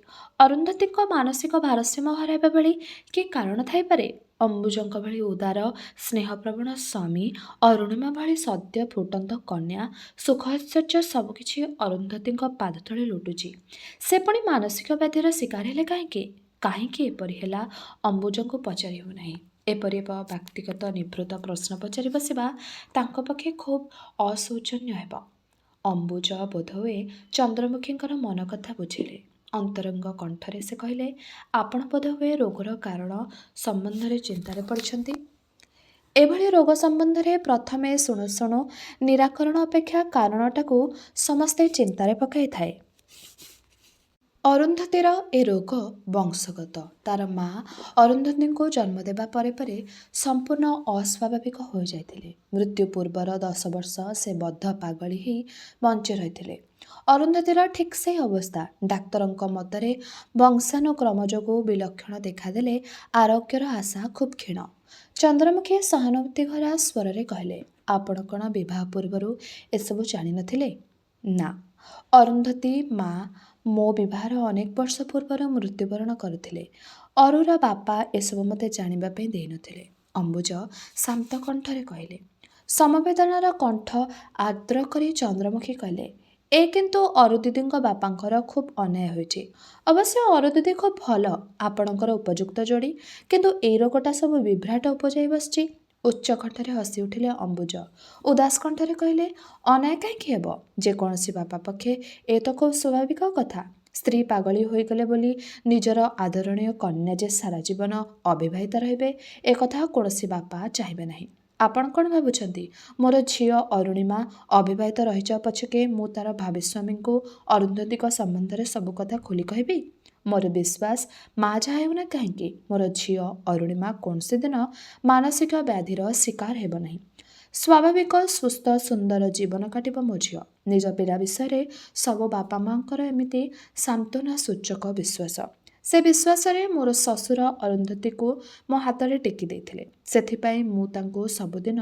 ଅରୁନ୍ଧତୀଙ୍କ ମାନସିକ ଭାରସାମ୍ୟ ହରାଇବା ଭଳି କି କାରଣ ଥାଇପାରେ? ଅମ୍ବୁଜଙ୍କ ଭଳି ଉଦାର ସ୍ନେହପ୍ରବଣ ସ୍ୱାମୀ, ଅରୁଣିମା ଭଳି ସଦ୍ୟ ଫୁଟନ୍ତ କନ୍ୟା, ସୁଖ ଐଶ୍ୱର୍ଯ୍ୟ ସବୁକିଛି ଅରୁନ୍ଧତୀଙ୍କ ପାଦତଳେ ଲୁଟୁଛି। ସେ ପୁଣି ମାନସିକ ବ୍ୟାଧିର ଶିକାର ହେଲେ କାହିଁକି? କାହିଁକି ଏପରି ହେଲା ଅମ୍ବୁଜଙ୍କୁ ପଚାରି ହେଉନାହିଁ। ଏପରି ଏକ ବ୍ୟକ୍ତିଗତ ନିଭୃତ ପ୍ରଶ୍ନ ପଚାରି ବସିବା ତାଙ୍କ ପକ୍ଷେ ଖୁବ୍ ଅଶୋଚନୀୟ ହେବ। ଅମ୍ବୁଜ ବୋଧହୁଏ ଚନ୍ଦ୍ରମୁଖୀଙ୍କର ମନ କଥା ବୁଝିଲେ। ଅନ୍ତରଙ୍ଗ କଣ୍ଠରେ ସେ କହିଲେ, ଆପଣ ବୋଧହୁଏ ରୋଗର କାରଣ ସମ୍ବନ୍ଧରେ ଚିନ୍ତାରେ ପଡ଼ିଛନ୍ତି। ଏଭଳି ରୋଗ ସମ୍ବନ୍ଧରେ ପ୍ରଥମେ ଶୁଣୁ ଶୁଣୁ ନିରାକରଣ ଅପେକ୍ଷା କାରଣଟାକୁ ସମସ୍ତେ ଚିନ୍ତାରେ ପକାଇଥାଏ। ଅରୁନ୍ଧତୀର ଏ ରୋଗ ବଂଶଗତ। ତାର ମା ଅରୁନ୍ଧତୀଙ୍କୁ ଜନ୍ମ ଦେବା ପରେ ପରେ ସମ୍ପୂର୍ଣ୍ଣ ଅସ୍ୱାଭାବିକ ହୋଇଯାଇଥିଲେ। ମୃତ୍ୟୁ ପୂର୍ବର 10 ବର୍ଷ ସେ ବଦ୍ଧ ପାଗଳୀ ହୋଇ ବଞ୍ଚି ରହିଥିଲେ। ଅରୁନ୍ଧତୀର ଠିକ୍ ସେହି ଅବସ୍ଥା। ଡାକ୍ତରଙ୍କ ମତରେ ବଂଶାନୁକ୍ରମ ଯୋଗୁଁ ବିଲକ୍ଷଣ ଦେଖାଦେଲେ ଆରୋଗ୍ୟର ଆଶା ଖୁବ୍ କ୍ଷୀଣ। ଚନ୍ଦ୍ରମୁଖୀ ସହାନୁଭୂତି ଭରା ସ୍ୱରରେ କହିଲେ, ଆପଣ କ'ଣ ବିବାହ ପୂର୍ବରୁ ଏସବୁ ଜାଣିନଥିଲେ? ନା, ଅରୁନ୍ଧତୀ ମା ମୋ ବିବାହର ଅନେକ ବର୍ଷ ପୂର୍ବରୁ ମୃତ୍ୟୁବରଣ କରିଥିଲେ। ଅରୁର ବାପା ଏସବୁ ମୋତେ ଜାଣିବା ପାଇଁ ଦେଇନଥିଲେ, ଅମ୍ବୁଜ ଶାନ୍ତ କଣ୍ଠରେ କହିଲେ। ସମବେଦନାର କଣ୍ଠ ଆର୍ଦ୍ର କରି ଚନ୍ଦ୍ରମୁଖୀ କହିଲେ, ଏ କିନ୍ତୁ ଅରୁ ଦିଦିଙ୍କ ବାପାଙ୍କର ଖୁବ୍ ଅନ୍ୟାୟ ହୋଇଛି। ଅବଶ୍ୟ ଅରୁ ଦିଦି ଖୁବ୍ ଭଲ, ଆପଣଙ୍କର ଉପଯୁକ୍ତ ଯୋଡ଼ି, କିନ୍ତୁ ଏଇ ରୋଗଟା ସବୁ ବିଭ୍ରାଟ ଉପଯାଇ ବସିଛି। ଉଚ୍ଚ କଣ୍ଠରେ ହସି ଉଠିଲେ ଅମ୍ବୁଜ। ଉଦାସ କଣ୍ଠରେ କହିଲେ, ଅନ୍ୟାୟ କାହିଁକି ହେବ? ଯେକୌଣସି ବାପା ପକ୍ଷେ ଏ ତ ଖୁବ୍ ସ୍ୱାଭାବିକ କଥା। ସ୍ତ୍ରୀ ପାଗଳୀ ହୋଇଗଲେ ବୋଲି ନିଜର ଆଦରଣୀୟ କନ୍ୟା ଯେ ସାରା ଜୀବନ ଅବିବାହିତା ରହିବେ, ଏକଥା କୌଣସି ବାପା ଚାହିଁବେ ନାହିଁ। ଆପଣ କ'ଣ ଭାବୁଛନ୍ତି, ମୋର ଝିଅ ଅରୁଣିମା ଅବିବାହିତ ରହିଯାଉ ପଛକେ ମୁଁ ତା'ର ଭାବିସ୍ୱାମୀଙ୍କୁ ଅରୁନ୍ଧତୀଙ୍କ ସମ୍ବନ୍ଧରେ ସବୁ କଥା ଖୋଲି କହିବି? ମୋର ବିଶ୍ୱାସ, ମା ଯାହା ହେଉନା କାହିଁକି, ମୋର ଝିଅ ଅରୁଣିମା କୌଣସି ଦିନ ମାନସିକ ବ୍ୟାଧିର ଶିକାର ହେବ ନାହିଁ। ସ୍ୱାଭାବିକ ସୁସ୍ଥ ସୁନ୍ଦର ଜୀବନ କାଟିବ ମୋ ଝିଅ। ନିଜ ପିଲା ବିଷୟରେ ସବୁ ବାପା ମାଆଙ୍କର ଏମିତି ସାନ୍ତ୍ୱନା ସୂଚକ ବିଶ୍ୱାସ। ସେ ବିଶ୍ୱାସରେ ମୋର ଶ୍ୱଶୁର ଅରୁନ୍ଧତୀକୁ ମୋ ହାତରେ ଟେକି ଦେଇଥିଲେ। ସେଥିପାଇଁ ମୁଁ ତାଙ୍କୁ ସବୁଦିନ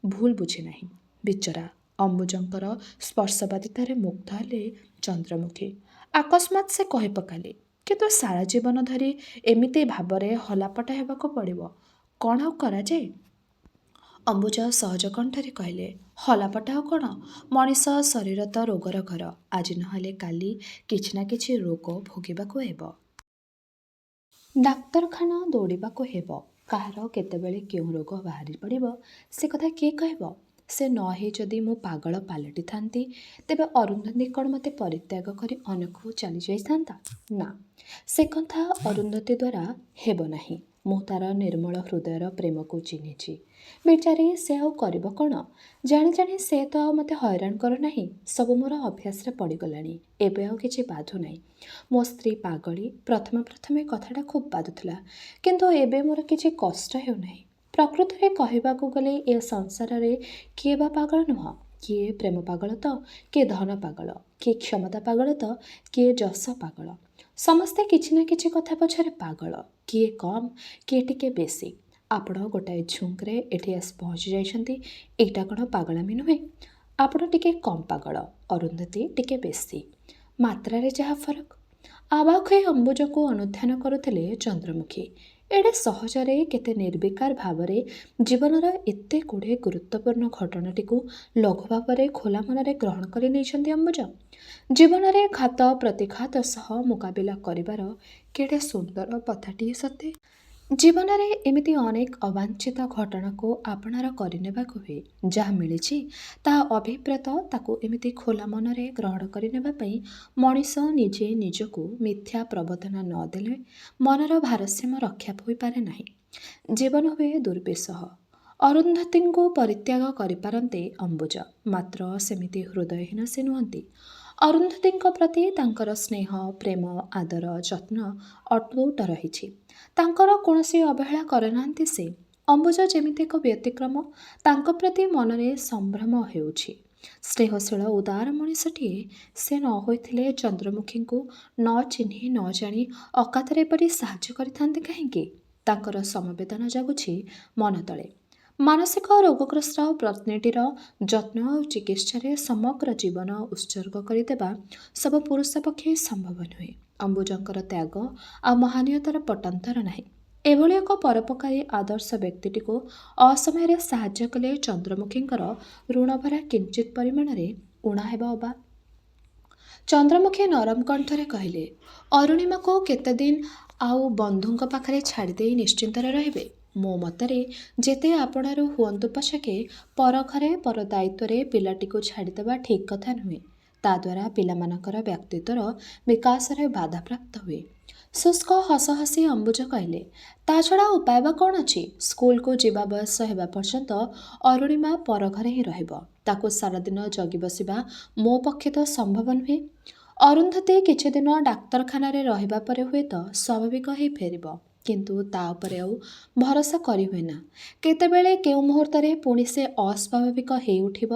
ଭୁଲ ବୁଝି ନାହିଁ। ବିଚରା ଅମ୍ବୁଜଙ୍କର ସ୍ପର୍ଶବାଦିତାରେ ମୁଗ୍ଧ ହେଲେ ଚନ୍ଦ୍ରମୁଖୀ। ଅକସ୍ମାତ୍ ସେ କହି ପକାଇଲେ, କିନ୍ତୁ ସାରା ଜୀବନ ଧରି ଏମିତି ଭାବରେ ହଲାପଟା ହେବାକୁ ପଡ଼ିବ, କ'ଣ ଆଉ କରାଯାଏ? ଅମ୍ବୁଜ ସହଜ କଣ୍ଠରେ କହିଲେ, ହଲାପଟା ଆଉ କ'ଣ? ମଣିଷ ଶରୀର ତ ରୋଗର ଘର। ଆଜି ନହେଲେ କାଲି କିଛି ନା କିଛି ରୋଗ ଭୋଗିବାକୁ ହେବ। ଡାକ୍ତରଖାନା ଦୌଡ଼ିବାକୁ ହେବ। କାହାର କେତେବେଳେ କେଉଁ ରୋଗ ବାହାରି ପଡ଼ିବ ସେ କଥା କିଏ କହିବ? ସେ ନ ହେଇ ଯଦି ମୁଁ ପାଗଳ ପାଲଟିଥାନ୍ତି, ତେବେ ଅରୁନ୍ଧତୀ କ'ଣ ମୋତେ ପରିତ୍ୟାଗ କରି ଅନ୍ୟକୁ ଚାଲିଯାଇଥାନ୍ତା? ନା, ସେ କଥା ଅରୁନ୍ଧତୀ ଦ୍ୱାରା ହେବ ନାହିଁ। ମୁଁ ତା'ର ନିର୍ମଳ ହୃଦୟର ପ୍ରେମକୁ ଚିହ୍ନିଛି। ବିଚାରୀ ସେ ଆଉ କରିବ କ'ଣ? ଜାଣି ଜାଣି ସେ ତ ଆଉ ମୋତେ ହଇରାଣ କରୁନାହିଁ। ସବୁ ମୋର ଅଭ୍ୟାସରେ ପଡ଼ିଗଲାଣି। ଏବେ ଆଉ କିଛି ବାଧୁ ନାହିଁ। ମୋ ସ୍ତ୍ରୀ ପାଗଳୀ, ପ୍ରଥମେ ପ୍ରଥମେ କଥାଟା ଖୁବ୍ ବାଧୁଥିଲା, କିନ୍ତୁ ଏବେ ମୋର କିଛି କଷ୍ଟ ହେଉନାହିଁ। ପ୍ରକୃତରେ କହିବାକୁ ଗଲେ ଏ ସଂସାରରେ କିଏ ବା ପାଗଳ ନୁହଁ? କିଏ ପ୍ରେମ ପାଗଳ ତ, କିଏ ଧନ ପାଗଳ, କିଏ କ୍ଷମତା ପାଗଳ ତ, କିଏ ଯଶ ପାଗଳ। ସମସ୍ତେ କିଛି ନା କିଛି କଥା ପଛରେ ପାଗଳ, କିଏ କମ୍, କିଏ ଟିକେ ବେଶୀ। ଆପଣ ଗୋଟାଏ ଝୁଙ୍କରେ ଏଠି ଆସି ପହଞ୍ଚି ଯାଇଛନ୍ତି, ଏଇଟା କ'ଣ ପାଗଳାମି ନୁହେଁ? ଆପଣ ଟିକେ କମ୍ ପାଗଳ, ଅରୁନ୍ଧତୀ ଟିକେ ବେଶୀ, ମାତ୍ରାରେ ଯାହା ଫରକ। ଅବାକ୍ ହୋଇ ଅମ୍ବୁଜକୁ ଅନୁଧ୍ୟାନ କରୁଥିଲେ ଚନ୍ଦ୍ରମୁଖୀ। ଏଡ଼େ ସହଜରେ କେତେ ନିର୍ବିକାର ଭାବରେ ଜୀବନର ଏତେ ଗୁଡ଼ିଏ ଗୁରୁତ୍ୱପୂର୍ଣ୍ଣ ଘଟଣାଟିକୁ ଲଘୁ ଭାବରେ ଖୋଲା ମନରେ ଗ୍ରହଣ କରି ନେଇଛନ୍ତି ଅମ୍ବୁଜ। ଜୀବନରେ ଘାତ ପ୍ରତିଘାତ ସହ ମୁକାବିଲା କରିବାର କେଡ଼େ ସୁନ୍ଦର ପଥଟିଏ ସତେ! ଜୀବନରେ ଏମିତି ଅନେକ ଅବାଞ୍ଛିତ ଘଟଣାକୁ ଆପଣାର କରିନେବାକୁ ହୁଏ। ଯାହା ମିଳିଛି ତାହା ଅଭିପ୍ରେତ, ତାକୁ ଏମିତି ଖୋଲା ମନରେ ଗ୍ରହଣ କରିନେବା ପାଇଁ ମଣିଷ ନିଜେ ନିଜକୁ ମିଥ୍ୟା ପ୍ରବୋଧନା ନ ଦେଲେ ମନର ଭାରସାମ୍ୟ ରକ୍ଷା ହୋଇପାରେ ନାହିଁ। ଜୀବନ ହୁଏ ଦୁର୍ବିସହ। ଅରୁନ୍ଧତୀଙ୍କୁ ପରିତ୍ୟାଗ କରିପାରନ୍ତେ ଅମ୍ବୁଜ, ମାତ୍ର ସେମିତି ହୃଦୟହୀନ ସେ ନୁହନ୍ତି। ଅରୁନ୍ଧତୀଙ୍କ ପ୍ରତି ତାଙ୍କର ସ୍ନେହ, ପ୍ରେମ, ଆଦର, ଯତ୍ନ ଅତୁଟ ରହିଛି। ତାଙ୍କର କୌଣସି ଅବହେଳା କରିନାହାନ୍ତି ସେ। ଅମ୍ବୁଜ ଯେମିତି ଏକ ବ୍ୟତିକ୍ରମ, ତାଙ୍କ ପ୍ରତି ମନରେ ସମ୍ଭ୍ରମ ହେଉଛି। ସ୍ନେହଶୀଳ ଉଦାର ମଣିଷଟିଏ ସେ ନ ହୋଇଥିଲେ ଚନ୍ଦ୍ରମୁଖୀଙ୍କୁ ନ ଚିହ୍ନି ନ ଜାଣି ଅକାତରେ ଏପରି ସାହାଯ୍ୟ କରିଥାନ୍ତେ କାହିଁକି? ତାଙ୍କର ସମବେଦନା ଜାଗୁଛି ମନ ତଳେ। ମାନସିକ ରୋଗଗ୍ରସ୍ତ ପତ୍ନୀଟିର ଯତ୍ନ ଆଉ ଚିକିତ୍ସାରେ ସମଗ୍ର ଜୀବନ ଉତ୍ସର୍ଗ କରିଦେବା ସବୁ ପୁରୁଷ ପକ୍ଷେ ସମ୍ଭବ ନୁହେଁ। ଅମ୍ବୁଜଙ୍କର ତ୍ୟାଗ ଆଉ ମହାନୀୟତାର ପଟାନ୍ତର ନାହିଁ। ଏଭଳି ଏକ ପରୋପକାରୀ ଆଦର୍ଶ ବ୍ୟକ୍ତିଟିକୁ ଅସମୟରେ ସାହାଯ୍ୟ କଲେ ଚନ୍ଦ୍ରମୁଖୀଙ୍କର ଋଣଭରା କିଞ୍ଚିତ୍ ପରିମାଣରେ ଊଣା ହେବ ଅବା। ଚନ୍ଦ୍ରମୁଖୀ ନରମ କଣ୍ଠରେ କହିଲେ, ଅରୁଣିମାକୁ କେତେଦିନ ଆଉ ବନ୍ଧୁଙ୍କ ପାଖରେ ଛାଡ଼ିଦେଇ ନିଶ୍ଚିନ୍ତରେ ରହିବେ? ମୋ ମତରେ ଯେତେ ଆପଣାରୁ ହୁଅନ୍ତୁ ପଛକେ ପର ଘରେ ପର ଦାୟିତ୍ୱରେ ପିଲାଟିକୁ ଛାଡ଼ିଦେବା ଠିକ୍ କଥା ନୁହେଁ। ତାଦ୍ୱାରା ପିଲାମାନଙ୍କର ବ୍ୟକ୍ତିତ୍ୱର ବିକାଶରେ ବାଧାପ୍ରାପ୍ତ ହୁଏ। ଶୁଷ୍କ ହସ ହସି ଅମ୍ବୁଜ କହିଲେ, ତା ଛଡ଼ା ଉପାୟ ବା କ'ଣ ଅଛି? ସ୍କୁଲକୁ ଯିବା ବୟସ ହେବା ପର୍ଯ୍ୟନ୍ତ ଅରୁଣିମା ପର ଘରେ ହିଁ ରହିବ। ତାକୁ ସାରାଦିନ ଜଗି ବସିବା ମୋ ପକ୍ଷେ ତ ସମ୍ଭବ ନୁହେଁ। ଅରୁନ୍ଧତୀ କିଛିଦିନ ଡାକ୍ତରଖାନାରେ ରହିବା ପରେ ହୁଏତ ସ୍ୱାଭାବିକ ହେଇ ଫେରିବ। କିନ୍ତୁ ତା ଉପରେ ଆଉ ଭରସା କରିହୁଏନା। କେତେବେଳେ କେଉଁ ମୁହୂର୍ତ୍ତରେ ପୁଣି ସେ ଅସ୍ୱାଭାବିକ ହେଇଉଠିବ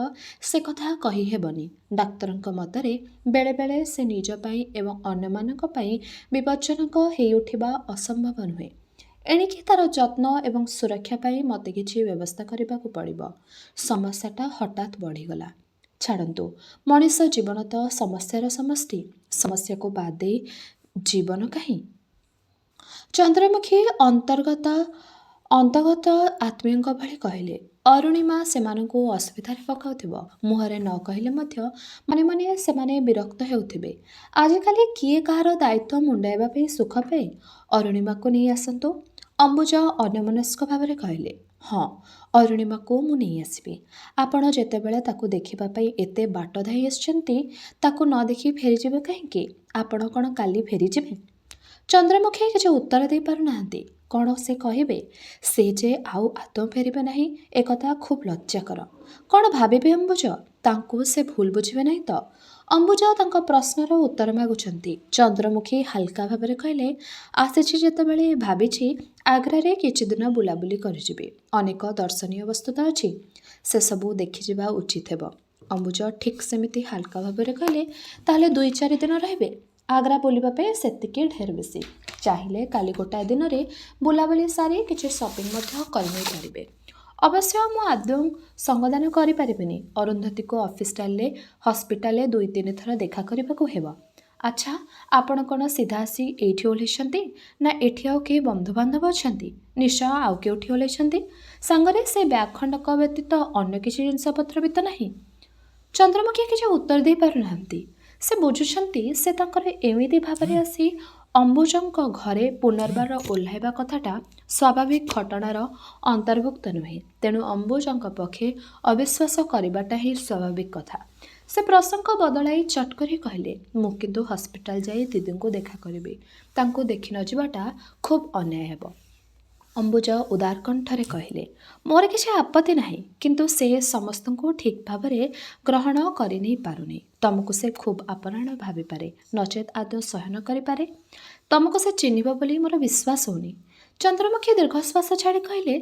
ସେ କଥା କହିହେବନି। ଡାକ୍ତରଙ୍କ ମତରେ ବେଳେବେଳେ ସେ ନିଜ ପାଇଁ ଏବଂ ଅନ୍ୟମାନଙ୍କ ପାଇଁ ବିପଜ୍ଜନକ ହେଇଉଠିବା ଅସମ୍ଭବ ନୁହେଁ। ଏଣିକି ତା'ର ଯତ୍ନ ଏବଂ ସୁରକ୍ଷା ପାଇଁ ମୋତେ କିଛି ବ୍ୟବସ୍ଥା କରିବାକୁ ପଡ଼ିବ। ସମସ୍ୟାଟା ହଠାତ୍ ବଢ଼ିଗଲା। ଛାଡ଼ନ୍ତୁ, ମଣିଷ ଜୀବନ ତ ସମସ୍ୟାର ସମଷ୍ଟି। ସମସ୍ୟାକୁ ବାଦ ଦେଇ ଜୀବନ କାହିଁ? ଚନ୍ଦ୍ରମୁଖୀ ଅନ୍ତର୍ଗତ ଆତ୍ମୀୟଙ୍କ ଭଳି କହିଲେ। ଅରୁଣିମା ସେମାନଙ୍କୁ ଅସୁବିଧାରେ ପକାଉଥିବ। ମୁହଁରେ ନ କହିଲେ ମଧ୍ୟ ମନେ ମନେ ସେମାନେ ବିରକ୍ତ ହେଉଥିବେ। ଆଜିକାଲି କିଏ କାହାର ଦାୟିତ୍ୱ ମୁଣ୍ଡାଇବା ପାଇଁ ସୁଖ ପାଏ? ଅରୁଣିମାକୁ ନେଇ ଆସନ୍ତୁ। ଅମ୍ବୁଜ ଅନ୍ୟମନସ୍କ ଭାବରେ କହିଲେ। ହଁ, ଅରୁଣିମାକୁ ମୁଁ ନେଇ ଆସିବି। ଆପଣ ଯେତେବେଳେ ତାକୁ ଦେଖିବା ପାଇଁ ଏତେ ବାଟ ଧାଇଁ ଆସିଛନ୍ତି, ତାକୁ ନ ଦେଖି ଫେରିଯିବେ କାହିଁକି? ଆପଣ କ'ଣ କାଲି ଫେରିଯିବେ? ଚନ୍ଦ୍ରମୁଖୀ କିଛି ଉତ୍ତର ଦେଇପାରୁନାହାନ୍ତି। କ'ଣ ସେ କହିବେ? ସେ ଯେ ଆଉ ଆଦୌ ଫେରିବେ ନାହିଁ ଏକଥା ଖୁବ୍ ଲଜ୍ଜାକର। କ'ଣ ଭାବିବେ ଅମ୍ବୁଜ? ତାଙ୍କୁ ସେ ଭୁଲ ବୁଝିବେ ନାହିଁ ତ? ଅମ୍ବୁଜ ତାଙ୍କ ପ୍ରଶ୍ନର ଉତ୍ତର ମାଗୁଛନ୍ତି। ଚନ୍ଦ୍ରମୁଖୀ ହାଲକା ଭାବରେ କହିଲେ, ଆସିଛି ଯେତେବେଳେ ଭାବିଛି ଆଗ୍ରାରେ କିଛିଦିନ ବୁଲାବୁଲି କରିଯିବି। ଅନେକ ଦର୍ଶନୀୟ ବସ୍ତୁ ତ ଅଛି, ସେସବୁ ଦେଖିଯିବା ଉଚିତ ହେବ। ଅମ୍ବୁଜ ଠିକ୍ ସେମିତି ହାଲକା ଭାବରେ କହିଲେ, ତାହେଲେ 2-4 ଦିନ ରହିବେ? ଆଗ୍ରା ବୁଲିବା ପାଇଁ ସେତିକି ଢେର ବେଶୀ। ଚାହିଁଲେ କାଲି ଗୋଟାଏ ଦିନରେ ବୁଲାବୁଲି ସାରି କିଛି ସପିଂ ମଧ୍ୟ କରିନେଇପାରିବେ। ଅବଶ୍ୟ ମୁଁ ଆଦୌ ସଙ୍ଗଦାନ କରିପାରିବିନି। ଅରୁନ୍ଧତୀକୁ ଅଫିସ ହସ୍ପିଟାଲରେ 2-3 ଥର ଦେଖା କରିବାକୁ ହେବ। ଆଚ୍ଛା, ଆପଣ କ'ଣ ସିଧା ଆସି ଏଇଠି ଓହ୍ଲାଇଛନ୍ତି, ନା ଏଠି ଆଉ କେହି ବନ୍ଧୁବାନ୍ଧବ ଅଛନ୍ତି? ନିଶ୍ଚୟ ଆଉ କେଉଁଠି ଓହ୍ଲାଇଛନ୍ତି। ସାଙ୍ଗରେ ସେ ବ୍ୟାଗ୍ ଖଣ୍ଡକ ବ୍ୟତୀତ ଅନ୍ୟ କିଛି ଜିନିଷପତ୍ର ବି ତ ନାହିଁ। ଚନ୍ଦ୍ରମୁଖୀ କିଛି ଉତ୍ତର ଦେଇପାରୁନାହାନ୍ତି। ସେ ବୁଝୁଛନ୍ତି ସେ ତାଙ୍କର ଏମିତି ଭାବରେ ଆସି ଅମ୍ବୁଜଙ୍କ ଘରେ ପୁନର୍ବାର ଓହ୍ଲାଇବା କଥାଟା ସ୍ୱାଭାବିକ ଘଟଣାର ଅନ୍ତର୍ଭୁକ୍ତ ନୁହେଁ। ତେଣୁ ଅମ୍ବୁଜଙ୍କ ପକ୍ଷେ ଅବିଶ୍ୱାସ କରିବାଟା ହିଁ ସ୍ୱାଭାବିକ କଥା। ସେ ପ୍ରସଙ୍ଗ ବଦଳାଇ ଚଟ୍ କରି କହିଲେ, ମୁଁ କିନ୍ତୁ ହସ୍ପିଟାଲ ଯାଇ ଦିଦିଙ୍କୁ ଦେଖା କରିବି। ତାଙ୍କୁ ଦେଖି ନ ଯିବାଟା ଖୁବ୍ ଅନ୍ୟାୟ ହେବ। ଅମ୍ବୁଜ ଉଦାର କଣ୍ଠରେ କହିଲେ, ମୋର କିଛି ଆପତ୍ତି ନାହିଁ, କିନ୍ତୁ ସେ ସମସ୍ତଙ୍କୁ ଠିକ୍ ଭାବରେ ଗ୍ରହଣ କରିନେଇ ପାରୁନି। ତମକୁ ସେ ଖୁବ୍ ଆପଣାର ଭାବିପାରେ, ନଚେତ୍ ଆଦୌ ସହ୍ୟ ନ କରିପାରେ। ତମକୁ ସେ ଚିହ୍ନିବ ବୋଲି ମୋର ବିଶ୍ୱାସ ହେଉନି। ଚନ୍ଦ୍ରମୁଖୀ ଦୀର୍ଘଶ୍ୱାସ ଛାଡ଼ି କହିଲେ,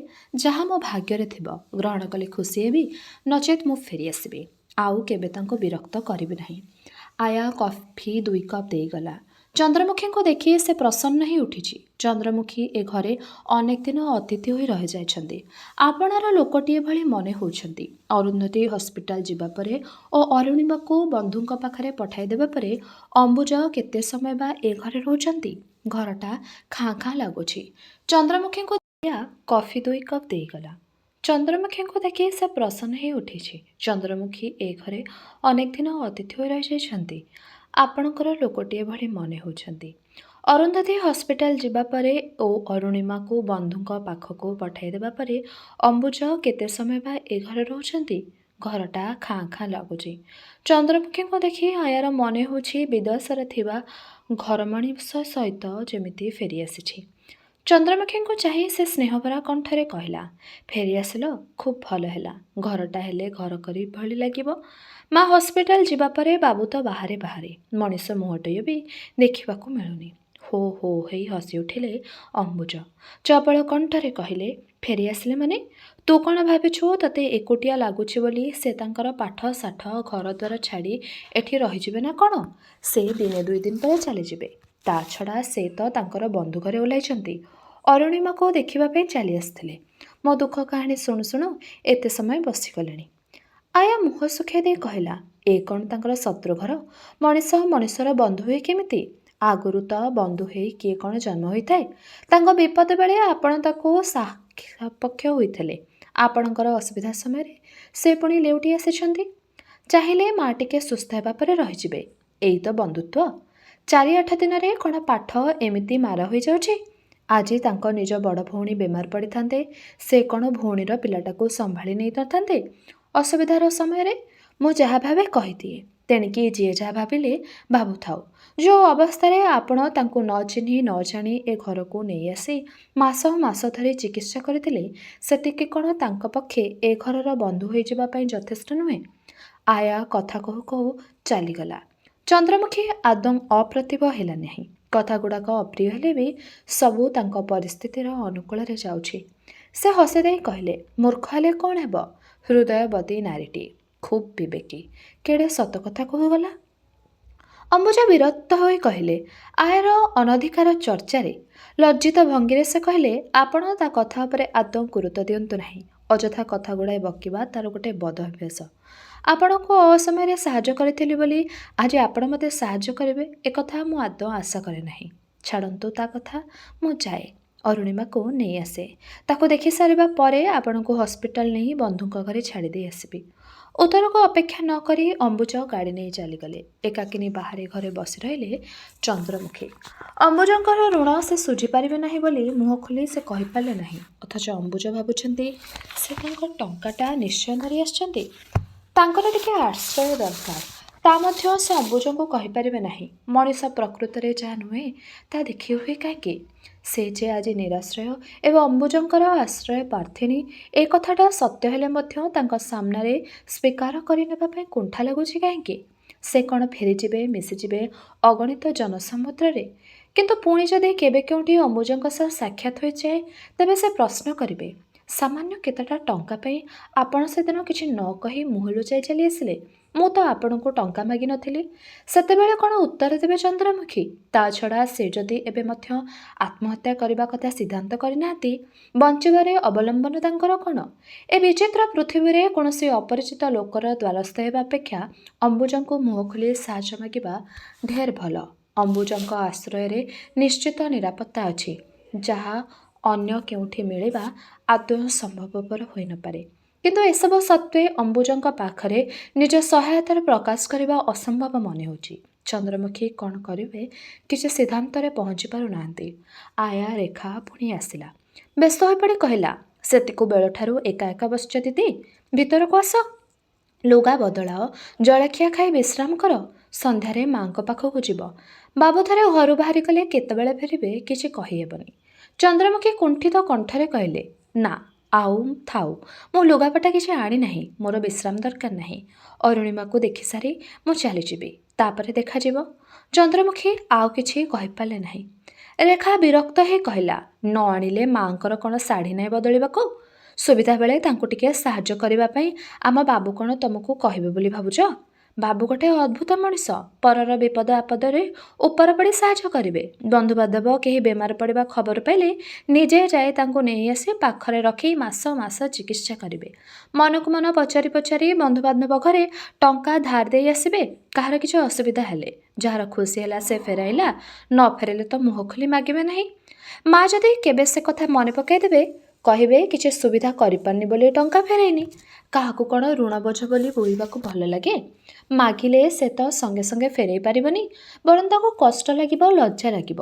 ଯାହା ମୋ ଭାଗ୍ୟରେ ଥିବ। ଗ୍ରହଣ କଲେ ଖୁସି ହେବି, ନଚେତ୍ ମୁଁ ଫେରି ଆସିବି। ଆଉ କେବେ ତାଙ୍କୁ ବିରକ୍ତ କରିବି ନାହିଁ। ଆୟା କଫି 2 କପ୍ ଦେଇଗଲା। ଚନ୍ଦ୍ରମୁଖୀଙ୍କୁ ଦେଖି ସେ ପ୍ରସନ୍ନ ହେଇ ଉଠିଛି। ଚନ୍ଦ୍ରମୁଖୀ ଏ ଘରେ ଅନେକ ଦିନ ଅତିଥି ହୋଇ ରହିଯାଇଛନ୍ତି। ଆପଣାର ଲୋକଟିଏ ଭଳି ମନେ ହେଉଛନ୍ତି। ଅରୁନ୍ଧତୀ ହସ୍ପିଟାଲ ଯିବା ପରେ ଓ ଅରୁଣିମାକୁ ବନ୍ଧୁଙ୍କ ପାଖରେ ପଠାଇ ଦେବା ପରେ ଅମ୍ବୁଜ କେତେ ସମୟ ବା ଏ ଘରେ ରହୁଛନ୍ତି? ଘରଟା ଖାଁ ଖାଁ ଲାଗୁଛି। ଚନ୍ଦ୍ରମୁଖୀଙ୍କୁ ଆୟା କଫି 2 କପ୍ ଦେଇଗଲା। ଚନ୍ଦ୍ରମୁଖୀଙ୍କୁ ଦେଖି ସେ ପ୍ରସନ୍ନ ହେଇ ଉଠିଛି। ଚନ୍ଦ୍ରମୁଖୀ ଏ ଘରେ ଅନେକ ଦିନ ଅତିଥି ହୋଇ ରହିଯାଇଛନ୍ତି। ଆପଣଙ୍କର ଲୋକଟିଏ ଭଳି ମନେ ହେଉଛନ୍ତି। ଅରୁନ୍ଧତୀ ହସ୍ପିଟାଲ ଯିବା ପରେ ଓ ଅରୁଣିମାକୁ ବନ୍ଧୁଙ୍କ ପାଖକୁ ପଠାଇ ଦେବା ପରେ ଅମ୍ବୁଜ କେତେ ସମୟ ବା ଏ ଘରେ ରହୁଛନ୍ତି? ଘରଟା ଖାଁ ଖାଁ ଲାଗୁଛି। ଚନ୍ଦ୍ରମୁଖୀଙ୍କୁ ଦେଖି ଆୟାର ମନେ ହେଉଛି ବିଦେଶରେ ଥିବା ଘର ମଣିଷ ସହିତ ଯେମିତି ଫେରିଆସିଛି। ଚନ୍ଦ୍ରମୁଖୀଙ୍କୁ ଚାହିଁ ସେ ସ୍ନେହଭରା କଣ୍ଠରେ କହିଲା, ଫେରିଆସିଲ, ଖୁବ୍ ଭଲ ହେଲା। ଘରଟା ହେଲେ ଘର କରି ଭଳି ଲାଗିବ। ମା ହସ୍ପିଟାଲ ଯିବା ପରେ ବାବୁ ତ ବାହାରେ ବାହାରେ, ମଣିଷ ମୁହଁଟିଏ ବି ଦେଖିବାକୁ ମିଳୁନି। ହୋ ହୋ ହେଇ ହସି ଉଠିଲେ ଅମ୍ବୁଜ। ଚପଳ କଣ୍ଠରେ କହିଲେ, ଫେରିଆସିଲେ ମାନେ? ତୁ କ'ଣ ଭାବିଛୁ ତତେ ଏକୁଟିଆ ଲାଗୁଛି ବୋଲି ସେ ତାଙ୍କର ପାଠ ଶାଠ ଘରଦ୍ୱାର ଛାଡ଼ି ଏଠି ରହିଯିବେ ନା କ'ଣ? ସେ 1-2 ଦିନ ପରେ ଚାଲିଯିବେ। ତା ଛଡ଼ା ସେ ତ ତାଙ୍କର ବନ୍ଧୁ ଘରେ ଓହ୍ଲାଇଛନ୍ତି। ଅରୁଣିମାକୁ ଦେଖିବା ପାଇଁ ଚାଲି ଆସିଥିଲେ। ମୋ ଦୁଃଖ କାହାଣୀ ଶୁଣୁ ଶୁଣୁ ଏତେ ସମୟ ବସିଗଲେଣି। ଆୟା ମୁହଁ ଶୁଖାଇ ଦେଇ କହିଲା, ଏ କ'ଣ ତାଙ୍କର ଶତ୍ରୁ ଘର? ମଣିଷ ମଣିଷର ବନ୍ଧୁ ହୁଏ କେମିତି? ଆଗରୁ ତ ବନ୍ଧୁ ହେଇ କିଏ କ'ଣ ଜନ୍ମ ହୋଇଥାଏ? ତାଙ୍କ ବିପଦ ବେଳେ ଆପଣ ତାକୁ ସାପକ୍ଷ ହୋଇଥିଲେ। ଆପଣଙ୍କର ଅସୁବିଧା ସମୟରେ ସେ ପୁଣି ଲେଉଟି ଆସିଛନ୍ତି। ଚାହିଁଲେ ମା ଟିକେ ସୁସ୍ଥ ହେବା ପରେ ରହିଯିବେ। ଏଇ ତ ବନ୍ଧୁତ୍ୱ। 4-8 ଦିନରେ କ'ଣ ପାଠ ଏମିତି ମାର ହୋଇଯାଉଛି? ଆଜି ତାଙ୍କ ନିଜ ବଡ଼ ଭଉଣୀ ବେମାର ପଡ଼ିଥାନ୍ତେ, ସେ କ'ଣ ଭଉଣୀର ପିଲାଟାକୁ ସମ୍ଭାଳି ନେଇନଥାନ୍ତେ? ଅସୁବିଧାର ସମୟରେ ମୁଁ ଯାହା ଭାବେ କହିଦିଏ। ତେଣିକି ଯିଏ ଯାହା ଭାବିଲେ ଭାବୁଥାଉ। ଯେଉଁ ଅବସ୍ଥାରେ ଆପଣ ତାଙ୍କୁ ନ ଚିହ୍ନି ନ ଜାଣି ଏ ଘରକୁ ନେଇ ଆସି ମାସ ମାସ ଧରି ଚିକିତ୍ସା କରିଥିଲେ, ସେତିକି କ'ଣ ତାଙ୍କ ପକ୍ଷେ ଏ ଘରର ବନ୍ଧୁ ହୋଇଯିବା ପାଇଁ ଯଥେଷ୍ଟ ନୁହେଁ? ଆୟା କଥା କହୁ କହୁ ଚାଲିଗଲା। ଚନ୍ଦ୍ରମୁଖୀ ଆଦୌ ଅପ୍ରତିଭ ହେଲା ନାହିଁ। କଥାଗୁଡ଼ାକ ଅପ୍ରିୟ ହେଲେ ବି ସବୁ ତାଙ୍କ ପରିସ୍ଥିତିର ଅନୁକୂଳରେ ଯାଉଛି। ସେ ହସି ଦେଇ କହିଲେ, ମୂର୍ଖ ହେଲେ କ'ଣ ହେବ? ହୃଦୟବତୀ ନାରୀଟି, ଖୁବ୍ ବିବେକୀ, କେଡ଼େ ସତ କଥା କହୁଗଲା। ଅମ୍ବୁଜା ବିରକ୍ତ ହୋଇ କହିଲେ, ଆୟର ଅନଧିକାର ଚର୍ଚ୍ଚାରେ ଲଜ୍ଜିତ ଭଙ୍ଗୀରେ ସେ କହିଲେ, ଆପଣ ତା କଥା ଉପରେ ଆଦୌ ଗୁରୁତ୍ୱ ଦିଅନ୍ତୁ ନାହିଁ। ଅଯଥା କଥା ଗୁଡ଼ାଏ ବକିବା ତାର ଗୋଟେ ବଦ ଅଭ୍ୟାସ। ଆପଣଙ୍କୁ ଅସମୟରେ ସାହାଯ୍ୟ କରିଥିଲି ବୋଲି ଆଜି ଆପଣ ମୋତେ ସାହାଯ୍ୟ କରିବେ ଏକଥା ମୁଁ ଆଦୌ ଆଶା କରେ ନାହିଁ। ଛାଡ଼ନ୍ତୁ ତା କଥା, ମୁଁ ଯାଏ ଅରୁଣିମାକୁ ନେଇ ଆସେ। ତାକୁ ଦେଖି ସାରିବା ପରେ ଆପଣଙ୍କୁ ହସ୍ପିଟାଲ ନେଇ ବନ୍ଧୁଙ୍କ ଘରେ ଛାଡ଼ି ଦେଇ ଆସିବି। ଉତ୍ତରକୁ ଅପେକ୍ଷା ନ କରି ଅମ୍ବୁଜ ଗାଡ଼ି ନେଇ ଚାଲିଗଲେ। ଏକାକିନୀ ବାହାରେ ଘରେ ବସି ରହିଲେ ଚନ୍ଦ୍ରମୁଖୀ। ଅମ୍ବୁଜଙ୍କର ଋଣ ସେ ଶୁଝିପାରିବେ ନାହିଁ ବୋଲି ମୁହଁ ଖୋଲି ସେ କହିପାରିଲେ ନାହିଁ। ଅଥଚ ଅମ୍ବୁଜ ଭାବୁଛନ୍ତି ସେ ତାଙ୍କ ଟଙ୍କାଟା ନିଶ୍ଚୟ ଧରି ଆସିଛନ୍ତି। ତାଙ୍କର ଟିକେ ଆଶ୍ରୟ ଦରକାର। ତା ମଧ୍ୟ ସେ ଅମ୍ବୁଜଙ୍କୁ କହିପାରିବେ ନାହିଁ। ମଣିଷ ପ୍ରକୃତରେ ଯାହା ନୁହେଁ ତାହା ଦେଖି ହୁଏ କାହିଁକି? ସେ ଯେ ଆଜି ନିରାଶ୍ରୟ ଏବଂ ଅମ୍ବୁଜଙ୍କର ଆଶ୍ରୟ ପ୍ରାର୍ଥିନୀ ଏ କଥାଟା ସତ୍ୟ ହେଲେ ମଧ୍ୟ ତାଙ୍କ ସାମ୍ନାରେ ସ୍ୱୀକାର କରିନେବା ପାଇଁ କୁଣ୍ଠା ଲାଗୁଛି କାହିଁକି? ସେ କ'ଣ ଫେରିଯିବେ, ମିଶିଯିବେ ଅଗଣିତ ଜନସମୁଦ୍ରରେ? କିନ୍ତୁ ପୁଣି ଯଦି କେବେ କେଉଁଠି ଅମ୍ବୁଜଙ୍କ ସହ ସାକ୍ଷାତ ହୋଇଯାଏ, ତେବେ ସେ ପ୍ରଶ୍ନ କରିବେ, ସାମାନ୍ୟ କେତେଟା ଟଙ୍କା ପାଇଁ ଆପଣ ସେଦିନ କିଛି ନ କହି ମୁହଁ ଲୁଚାଇ ଚାଲି ଆସିଲେ। ମୁଁ ତ ଆପଣଙ୍କୁ ଟଙ୍କା ମାଗିନଥିଲି। ସେତେବେଳେ କ'ଣ ଉତ୍ତର ଦେବେ ଚନ୍ଦ୍ରମୁଖୀ? ତା ଛଡ଼ା ସେ ଯଦି ଏବେ ମଧ୍ୟ ଆତ୍ମହତ୍ୟା କରିବା କଥା ସିଦ୍ଧାନ୍ତ କରିନାହାନ୍ତି, ବଞ୍ଚିବାରେ ଅବଲମ୍ବନ ତାଙ୍କର କ'ଣ? ଏ ବିଚିତ୍ର ପୃଥିବୀରେ କୌଣସି ଅପରିଚିତ ଲୋକର ଦ୍ୱାରସ୍ଥ ହେବା ଅପେକ୍ଷା ଅମ୍ବୁଜଙ୍କୁ ମୁହଁ ଖୋଲି ସାହାଯ୍ୟ ମାଗିବା ଢେର ଭଲ। ଅମ୍ବୁଜଙ୍କ ଆଶ୍ରୟରେ ନିଶ୍ଚିତ ନିରାପତ୍ତା ଅଛି, ଯାହା ଅନ୍ୟ କେଉଁଠି ମିଳିବା ଆଦୌ ସମ୍ଭବପର ହୋଇନପାରେ। କିନ୍ତୁ ଏସବୁ ସତ୍ତ୍ୱେ ଅମ୍ବୁଜଙ୍କ ପାଖରେ ନିଜ ସହାୟତାର ପ୍ରକାଶ କରିବା ଅସମ୍ଭବ ମନେ ହେଉଛି। ଚନ୍ଦ୍ରମୁଖୀ କ'ଣ କରିବେ କିଛି ସିଦ୍ଧାନ୍ତରେ ପହଞ୍ଚି ପାରୁନାହାନ୍ତି। ଆୟା ରେଖା ପୁଣି ଆସିଲା। ବ୍ୟସ୍ତ ହୋଇପଡ଼ି କହିଲା, ସେତିକୁ ବେଳଠାରୁ ଏକା ଏକା ବସିଛ ଦିଦି, ଭିତରକୁ ଆସ। ଲୁଗା ବଦଳାଅ, ଜଳଖିଆ ଖାଇ ବିଶ୍ରାମ କର, ସନ୍ଧ୍ୟାରେ ମାଙ୍କ ପାଖକୁ ଯିବ। ବାବୁ ଥରେ ଘରୁ ବାହାରି ଗଲେ କେତେବେଳେ ଫେରିବେ କିଛି କହିହେବନି। ଚନ୍ଦ୍ରମୁଖୀ କୁଣ୍ଠିତ କଣ୍ଠରେ କହିଲେ, ନା ଆଉ ଥାଉ, ମୁଁ ଲୁଗାପଟା କିଛି ଆଣି ନାହିଁ, ମୋର ବିଶ୍ରାମ ଦରକାର ନାହିଁ। ଅରୁଣିମାକୁ ଦେଖିସାରି ମୁଁ ଚାଲିଯିବି, ତାପରେ ଦେଖାଯିବ। ଚନ୍ଦ୍ରମୁଖୀ ଆଉ କିଛି କହିପାରିଲେ ନାହିଁ। ରେଖା ବିରକ୍ତ ହେଇ କହିଲା, ନ ଆଣିଲେ ମାଙ୍କର କ'ଣ ଶାଢ଼ୀ ନାହିଁ ବଦଳିବାକୁ? ସୁବିଧା ବେଳେ ତାଙ୍କୁ ଟିକେ ସାହାଯ୍ୟ କରିବା ପାଇଁ ଆମ ବାବୁ କ'ଣ ତମକୁ କହିବେ ବୋଲି ଭାବୁଛ? ବାବୁ ଗୋଟେ ଅଦ୍ଭୁତ ମଣିଷ, ପରର ବିପଦ ଆପଦରେ ଉପର ପଡ଼ି ସାହାଯ୍ୟ କରିବେ। ବନ୍ଧୁବାନ୍ଧବ କେହି ବେମାର ପଡ଼ିବା ଖବର ପାଇଲେ ନିଜେ ଯାଇ ତାଙ୍କୁ ନେଇ ଆସି ପାଖରେ ରଖି ମାସ ମାସ ଚିକିତ୍ସା କରିବେ। ମନକୁ ମନ ପଚାରି ପଚାରି ବନ୍ଧୁବାନ୍ଧବ ଘରେ ଟଙ୍କା ଧାର ଦେଇ ଆସିବେ କାହାର କିଛି ଅସୁବିଧା ହେଲେ। ଯାହାର ଖୁସି ହେଲା ସେ ଫେରାଇଲା, ନ ଫେରାଇଲେ ତ ମୁହଁ ଖୋଲି ମାଗିବେ ନାହିଁ। ମା ଯଦି କେବେ ସେ କଥା ମନେ ପକାଇଦେବେ, କହିବେ କିଛି ସୁବିଧା କରିପାରୁନି ବୋଲି ଟଙ୍କା ଫେରାଇନି। କାହାକୁ କ'ଣ ଋଣ ବୋଝ ବୋଲି ବୋହିବାକୁ ଭଲ ଲାଗେ? ମାଗିଲେ ସେ ତ ସଙ୍ଗେ ସଙ୍ଗେ ଫେରାଇ ପାରିବନି, ବରଂ ତାଙ୍କୁ କଷ୍ଟ ଲାଗିବ, ଲଜ୍ଜା ଲାଗିବ।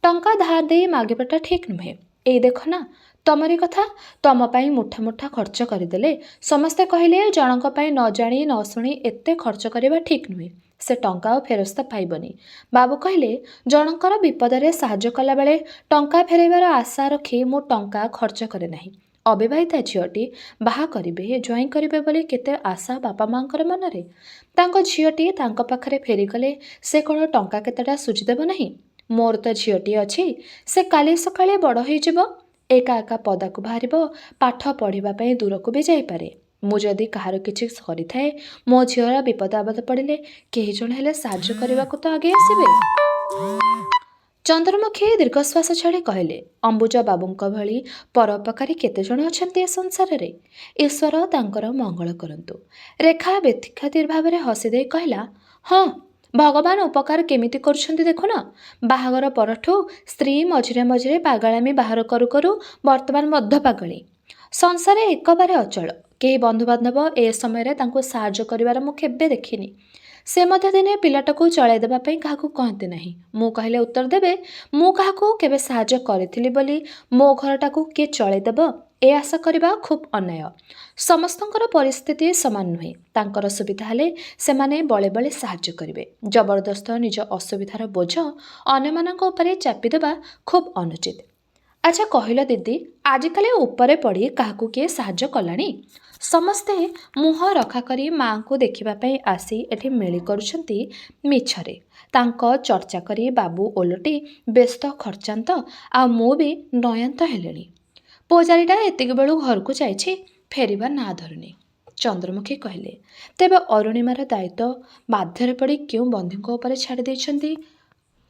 ଟଙ୍କା ଧାର ଦେଇ ମାଗିବାଟା ଠିକ୍ ନୁହେଁ। ଏଇ ଦେଖ ନା, ତମରି କଥା, ତମ ପାଇଁ ମୁଠା ମୁଠା ଖର୍ଚ୍ଚ କରିଦେଲେ। ସମସ୍ତେ କହିଲେ ଜଣଙ୍କ ପାଇଁ ନ ଜାଣି ନ ଶୁଣି ଏତେ ଖର୍ଚ୍ଚ କରିବା ଠିକ୍ ନୁହେଁ। ସେ ଟଙ୍କା ଆଉ ଫେରସ୍ତ ପାଇବନି। ବାବୁ କହିଲେ, ଜଣଙ୍କର ବିପଦରେ ସାହାଯ୍ୟ କଲାବେଳେ ଟଙ୍କା ଫେରାଇବାର ଆଶା ରଖି ମୁଁ ଟଙ୍କା ଖର୍ଚ୍ଚ କରେ ନାହିଁ। ଅବିବାହିତା ଝିଅଟି, ବାହା କରିବେ, ଜ୍ୱାଇଁ କରିବେ ବୋଲି କେତେ ଆଶା ବାପା ମାଆଙ୍କର ମନରେ। ତାଙ୍କ ଝିଅଟି ତାଙ୍କ ପାଖରେ ଫେରିଗଲେ ସେ କ'ଣ ଟଙ୍କା କେତେଟା ସୁଝିଦେବ ନାହିଁ? ମୋର ତ ଝିଅଟିଏ ଅଛି, ସେ କାଲି ସକାଳେ ବଡ଼ ହୋଇଯିବ, ଏକା ଏକା ପଦାକୁ ବାହାରିବ, ପାଠ ପଢ଼ିବା ପାଇଁ ଦୂରକୁ ବି ଯାଇପାରେ। ମୁଁ ଯଦି କାହାର କିଛି କରିଥାଏ, ମୋ ଝିଅର ବିପଦ ଆପଦ ପଡ଼ିଲେ କେହି ଜଣେ ହେଲେ ସାହାଯ୍ୟ କରିବାକୁ ତ ଆଗେଇ ଆସିବେ। ଚନ୍ଦ୍ରମୁଖୀ ଦୀର୍ଘଶ୍ୱାସ ଛାଡ଼ି କହିଲେ, ଅମ୍ବୁଜ ବାବୁଙ୍କ ଭଳି ପରୋପକାରୀ କେତେଜଣ ଅଛନ୍ତି ଏ ସଂସାରରେ? ଈଶ୍ୱର ତାଙ୍କର ମଙ୍ଗଳ କରନ୍ତୁ। ରେଖା ବ୍ୟତିକ୍ଷାତୀର ଭାବରେ ହସିଦେଇ କହିଲା, ହଁ, ଭଗବାନ ଉପକାର କେମିତି କରୁଛନ୍ତି ଦେଖୁନ। ବାହାଘର ପରଠୁ ସ୍ତ୍ରୀ ମଝିରେ ମଝିରେ ପାଗଳାମୀ ବାହାର କରୁ କରୁ ବର୍ତ୍ତମାନ ମଧ୍ୟ ପାଗଳୀ। ସଂସାରେ ଏକବାରେ ଅଚଳ। କେହି ବନ୍ଧୁବାନ୍ଧବ ଏ ସମୟରେ ତାଙ୍କୁ ସାହାଯ୍ୟ କରିବାର ମୁଁ କେବେ ଦେଖିନି। ସେ ମଧ୍ୟ ଦିନେ ପିଲାଟାକୁ ଚଳାଇ ଦେବା ପାଇଁ କାହାକୁ କହନ୍ତି ନାହିଁ। ମୁଁ କହିଲେ ଉତ୍ତର ଦେବେ, ମୁଁ କାହାକୁ କେବେ ସାହାଯ୍ୟ କରିଥିଲି ବୋଲି ମୋ ଘରଟାକୁ କିଏ ଚଳାଇ ଦେବ, ଏ ଆଶା କରିବା ଖୁବ୍ ଅନ୍ୟାୟ। ସମସ୍ତଙ୍କର ପରିସ୍ଥିତି ସମାନ ନୁହେଁ। ତାଙ୍କର ସୁବିଧା ହେଲେ ସେମାନେ ବଳେ ବଳେ ସାହାଯ୍ୟ କରିବେ। ଜବରଦସ୍ତ ନିଜ ଅସୁବିଧାର ବୋଝ ଅନ୍ୟମାନଙ୍କ ଉପରେ ଚାପି ଦେବା ଖୁବ୍ ଅନୁଚିତ। ଆଚ୍ଛା କହିଲ ଦିଦି, ଆଜିକାଲି ଉପରେ ପଡ଼ି କାହାକୁ କିଏ ସାହାଯ୍ୟ କଲାଣି? ସମସ୍ତେ ମୁହଁ ରଖା କରି ମାଆଙ୍କୁ ଦେଖିବା ପାଇଁ ଆସି ଏଠି ମେଳି କରୁଛନ୍ତି ମିଛରେ। ତାଙ୍କ ଚର୍ଚ୍ଚା କରି ବାବୁ ଓଲଟି ବ୍ୟସ୍ତ ଖର୍ଚ୍ଚାନ୍ତ, ଆଉ ମୁଁ ବି ନୟାନ୍ତ ହେଲିଣି। ପୂଜାରୀଟା ଏତିକି ବେଳୁ ଘରକୁ ଯାଇଛି, ଫେରିବା ନାଁ ଧରୁନି। ଚନ୍ଦ୍ରମୁଖୀ କହିଲେ, ତେବେ ଅରୁଣିମାର ଦାୟିତ୍ୱ ବାଧ୍ୟରେ ପଡ଼ି କେଉଁ ବନ୍ଧୁଙ୍କ ଉପରେ ଛାଡ଼ି ଦେଇଛନ୍ତି?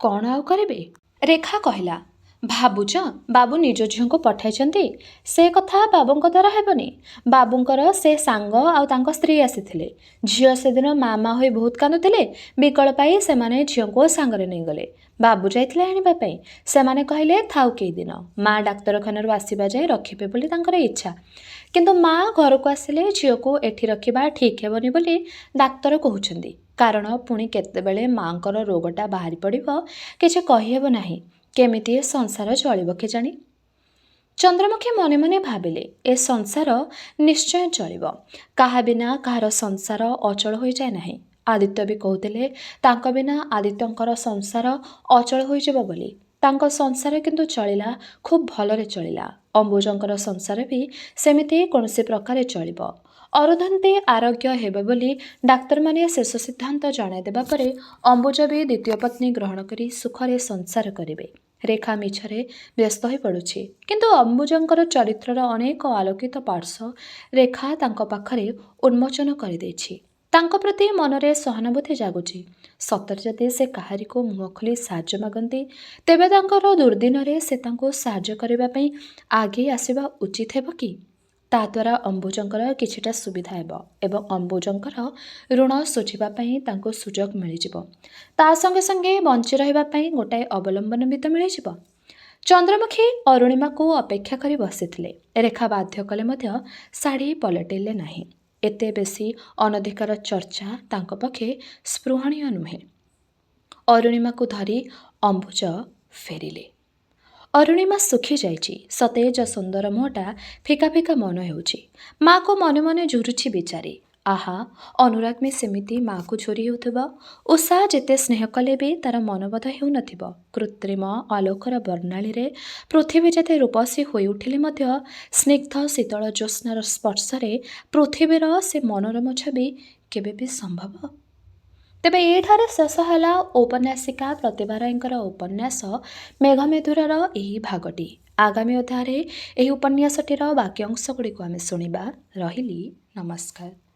କ'ଣ ଆଉ କରିବେ? ରେଖା କହିଲା, ଭାବୁଛ ବାବୁ ନିଜ ଝିଅଙ୍କୁ ପଠାଇଛନ୍ତି? ସେ କଥା ବାବୁଙ୍କ ଦ୍ୱାରା ହେବନି। ବାବୁଙ୍କର ସେ ସାଙ୍ଗ ଆଉ ତାଙ୍କ ସ୍ତ୍ରୀ ଆସିଥିଲେ। ଝିଅ ସେଦିନ ମା ହୋଇ ବହୁତ କାନ୍ଦୁଥିଲେ। ବିକଳ ପାଇ ସେମାନେ ଝିଅଙ୍କୁ ସାଙ୍ଗରେ ନେଇଗଲେ। ବାବୁ ଯାଇଥିଲେ ଆଣିବା ପାଇଁ। ସେମାନେ କହିଲେ ଥାଉ କେଇଦିନ, ମା ଡାକ୍ତରଖାନାରୁ ଆସିବା ଯାଏ ରଖିବେ ବୋଲି ତାଙ୍କର ଇଚ୍ଛା। କିନ୍ତୁ ମା ଘରକୁ ଆସିଲେ ଝିଅକୁ ଏଠି ରଖିବା ଠିକ୍ ହେବନି ବୋଲି ଡାକ୍ତର କହୁଛନ୍ତି। କାରଣ ପୁଣି କେତେବେଳେ ମାଙ୍କର ରୋଗଟା ବାହାରି ପଡ଼ିବ କିଛି କହିହେବ ନାହିଁ। କେମିତି ଏ ସଂସାର ଚଳିବ କେଜାଣି? ଚନ୍ଦ୍ରମୁଖୀ ମନେ ମନେ ଭାବିଲେ, ଏ ସଂସାର ନିଶ୍ଚୟ ଚଳିବ। କାହା ବିନା କାହାର ସଂସାର ଅଚଳ ହୋଇଯାଏ ନାହିଁ। ଆଦିତ୍ୟ ବି କହୁଥିଲେ ତାଙ୍କ ବିନା ଆଦିତ୍ୟଙ୍କର ସଂସାର ଅଚଳ ହୋଇଯିବ ବୋଲି। ତାଙ୍କ ସଂସାର କିନ୍ତୁ ଚଳିଲା, ଖୁବ୍ ଭଲରେ ଚଳିଲା। ଅମ୍ବୁଜଙ୍କର ସଂସାର ବି ସେମିତି କୌଣସି ପ୍ରକାରେ ଚଳିବ। ଅରୁନ୍ଧତୀ ଆରୋଗ୍ୟ ହେବେ ବୋଲି ଡାକ୍ତରମାନେ ଶେଷ ସିଦ୍ଧାନ୍ତ ଜଣାଇ ଦେବା ପରେ ଅମ୍ବୁଜ ବି ଦ୍ୱିତୀୟ ପତ୍ନୀ ଗ୍ରହଣ କରି ସୁଖରେ ସଂସାର କରିବେ। ରେଖା ମିଛରେ ବ୍ୟସ୍ତ ହୋଇପଡ଼ୁଛି, କିନ୍ତୁ ଅମ୍ବୁଜଙ୍କର ଚରିତ୍ରର ଅନେକ ଆଲୋକିତ ପାର୍ଶ୍ୱ ରେଖା ତାଙ୍କ ପାଖରେ ଉନ୍ମୋଚନ କରିଦେଇଛି। ତାଙ୍କ ପ୍ରତି ମନରେ ସହାନୁଭୂତି ଜାଗୁଛି। ସତରେ ଯଦି ସେ କାହାରିକୁ ମୁହଁ ଖୋଲି ସାହାଯ୍ୟ ମାଗନ୍ତି, ତେବେ ତାଙ୍କର ଦୁର୍ଦ୍ଦିନରେ ସେ ତାଙ୍କୁ ସାହାଯ୍ୟ କରିବା ପାଇଁ ଆଗେଇ ଆସିବା ଉଚିତ ହେବ କି? ତାଦ୍ୱାରା ଅମ୍ବୁଜଙ୍କର କିଛିଟା ସୁବିଧା ହେବ ଏବଂ ଅମ୍ବୁଜଙ୍କର ଋଣ ଶୁଝିବା ପାଇଁ ତାଙ୍କୁ ସୁଯୋଗ ମିଳିଯିବ। ତା ସଙ୍ଗେ ସଙ୍ଗେ ବଞ୍ଚି ରହିବା ପାଇଁ ଗୋଟାଏ ଅବଲମ୍ବନ ବି ତ ମିଳିଯିବ। ଚନ୍ଦ୍ରମୁଖୀ ଅରୁଣିମାକୁ ଅପେକ୍ଷା କରି ବସିଥିଲେ। ରେଖା ବାଧ୍ୟ କଲେ ମଧ୍ୟ ଶାଢ଼ୀ ପଲଟେଇଲେ ନାହିଁ। ଏତେ ବେଶୀ ଅନଧିକାର ଚର୍ଚ୍ଚା ତାଙ୍କ ପକ୍ଷେ ସ୍ପୃହଣୀୟ ନୁହେଁ। ଅରୁଣିମାକୁ ଧରି ଅମ୍ବୁଜ ଫେରିଲେ। ଅରୁଣିମା ଶୁଖି ଯାଇଛି। ସତେଜ ସୁନ୍ଦର ମୁହଁଟା ଫିକା ଫିକା ମନ ହେଉଛି। ମା'କୁ ମନେ ମନେ ଝୁରୁଛି ବିଚାରୀ। ଆହା, ଅନୁରାଗ ସେମିତି ମା'କୁ ଝୁରି ହେଉଥିବ। ଉଷା ଯେତେ ସ୍ନେହ କଲେ ବି ତାର ମନବୋଧ ହେଉନଥିବ। କୃତ୍ରିମ ଆଲୋକର ବର୍ଣ୍ଣାଳୀରେ ପୃଥିବୀ ଯେତେ ରୂପସୀ ହୋଇ ଉଠିଲେ ମଧ୍ୟ ସ୍ନିଗ୍ଧ ଶୀତଳ ଜ୍ୟୋତ୍ସ୍ନାର ସ୍ପର୍ଶରେ ପୃଥିବୀର ସେ ମନୋରମ ଛବି କେବେ ବି ସମ୍ଭବ? ତେବେ ଏଇଠାରେ ଶେଷ ହେଲା ଔପନ୍ୟାସିକା ପ୍ରତିଭା ରାୟଙ୍କର ଉପନ୍ୟାସ ମେଘମେଦୁରର ଏହି ଭାଗଟି। ଆଗାମୀ ଅଧ୍ୟାୟରେ ଏହି ଉପନ୍ୟାସଟିର ବାକି ଅଂଶଗୁଡ଼ିକୁ ଆମେ ଶୁଣିବା। ରହିଲି, ନମସ୍କାର।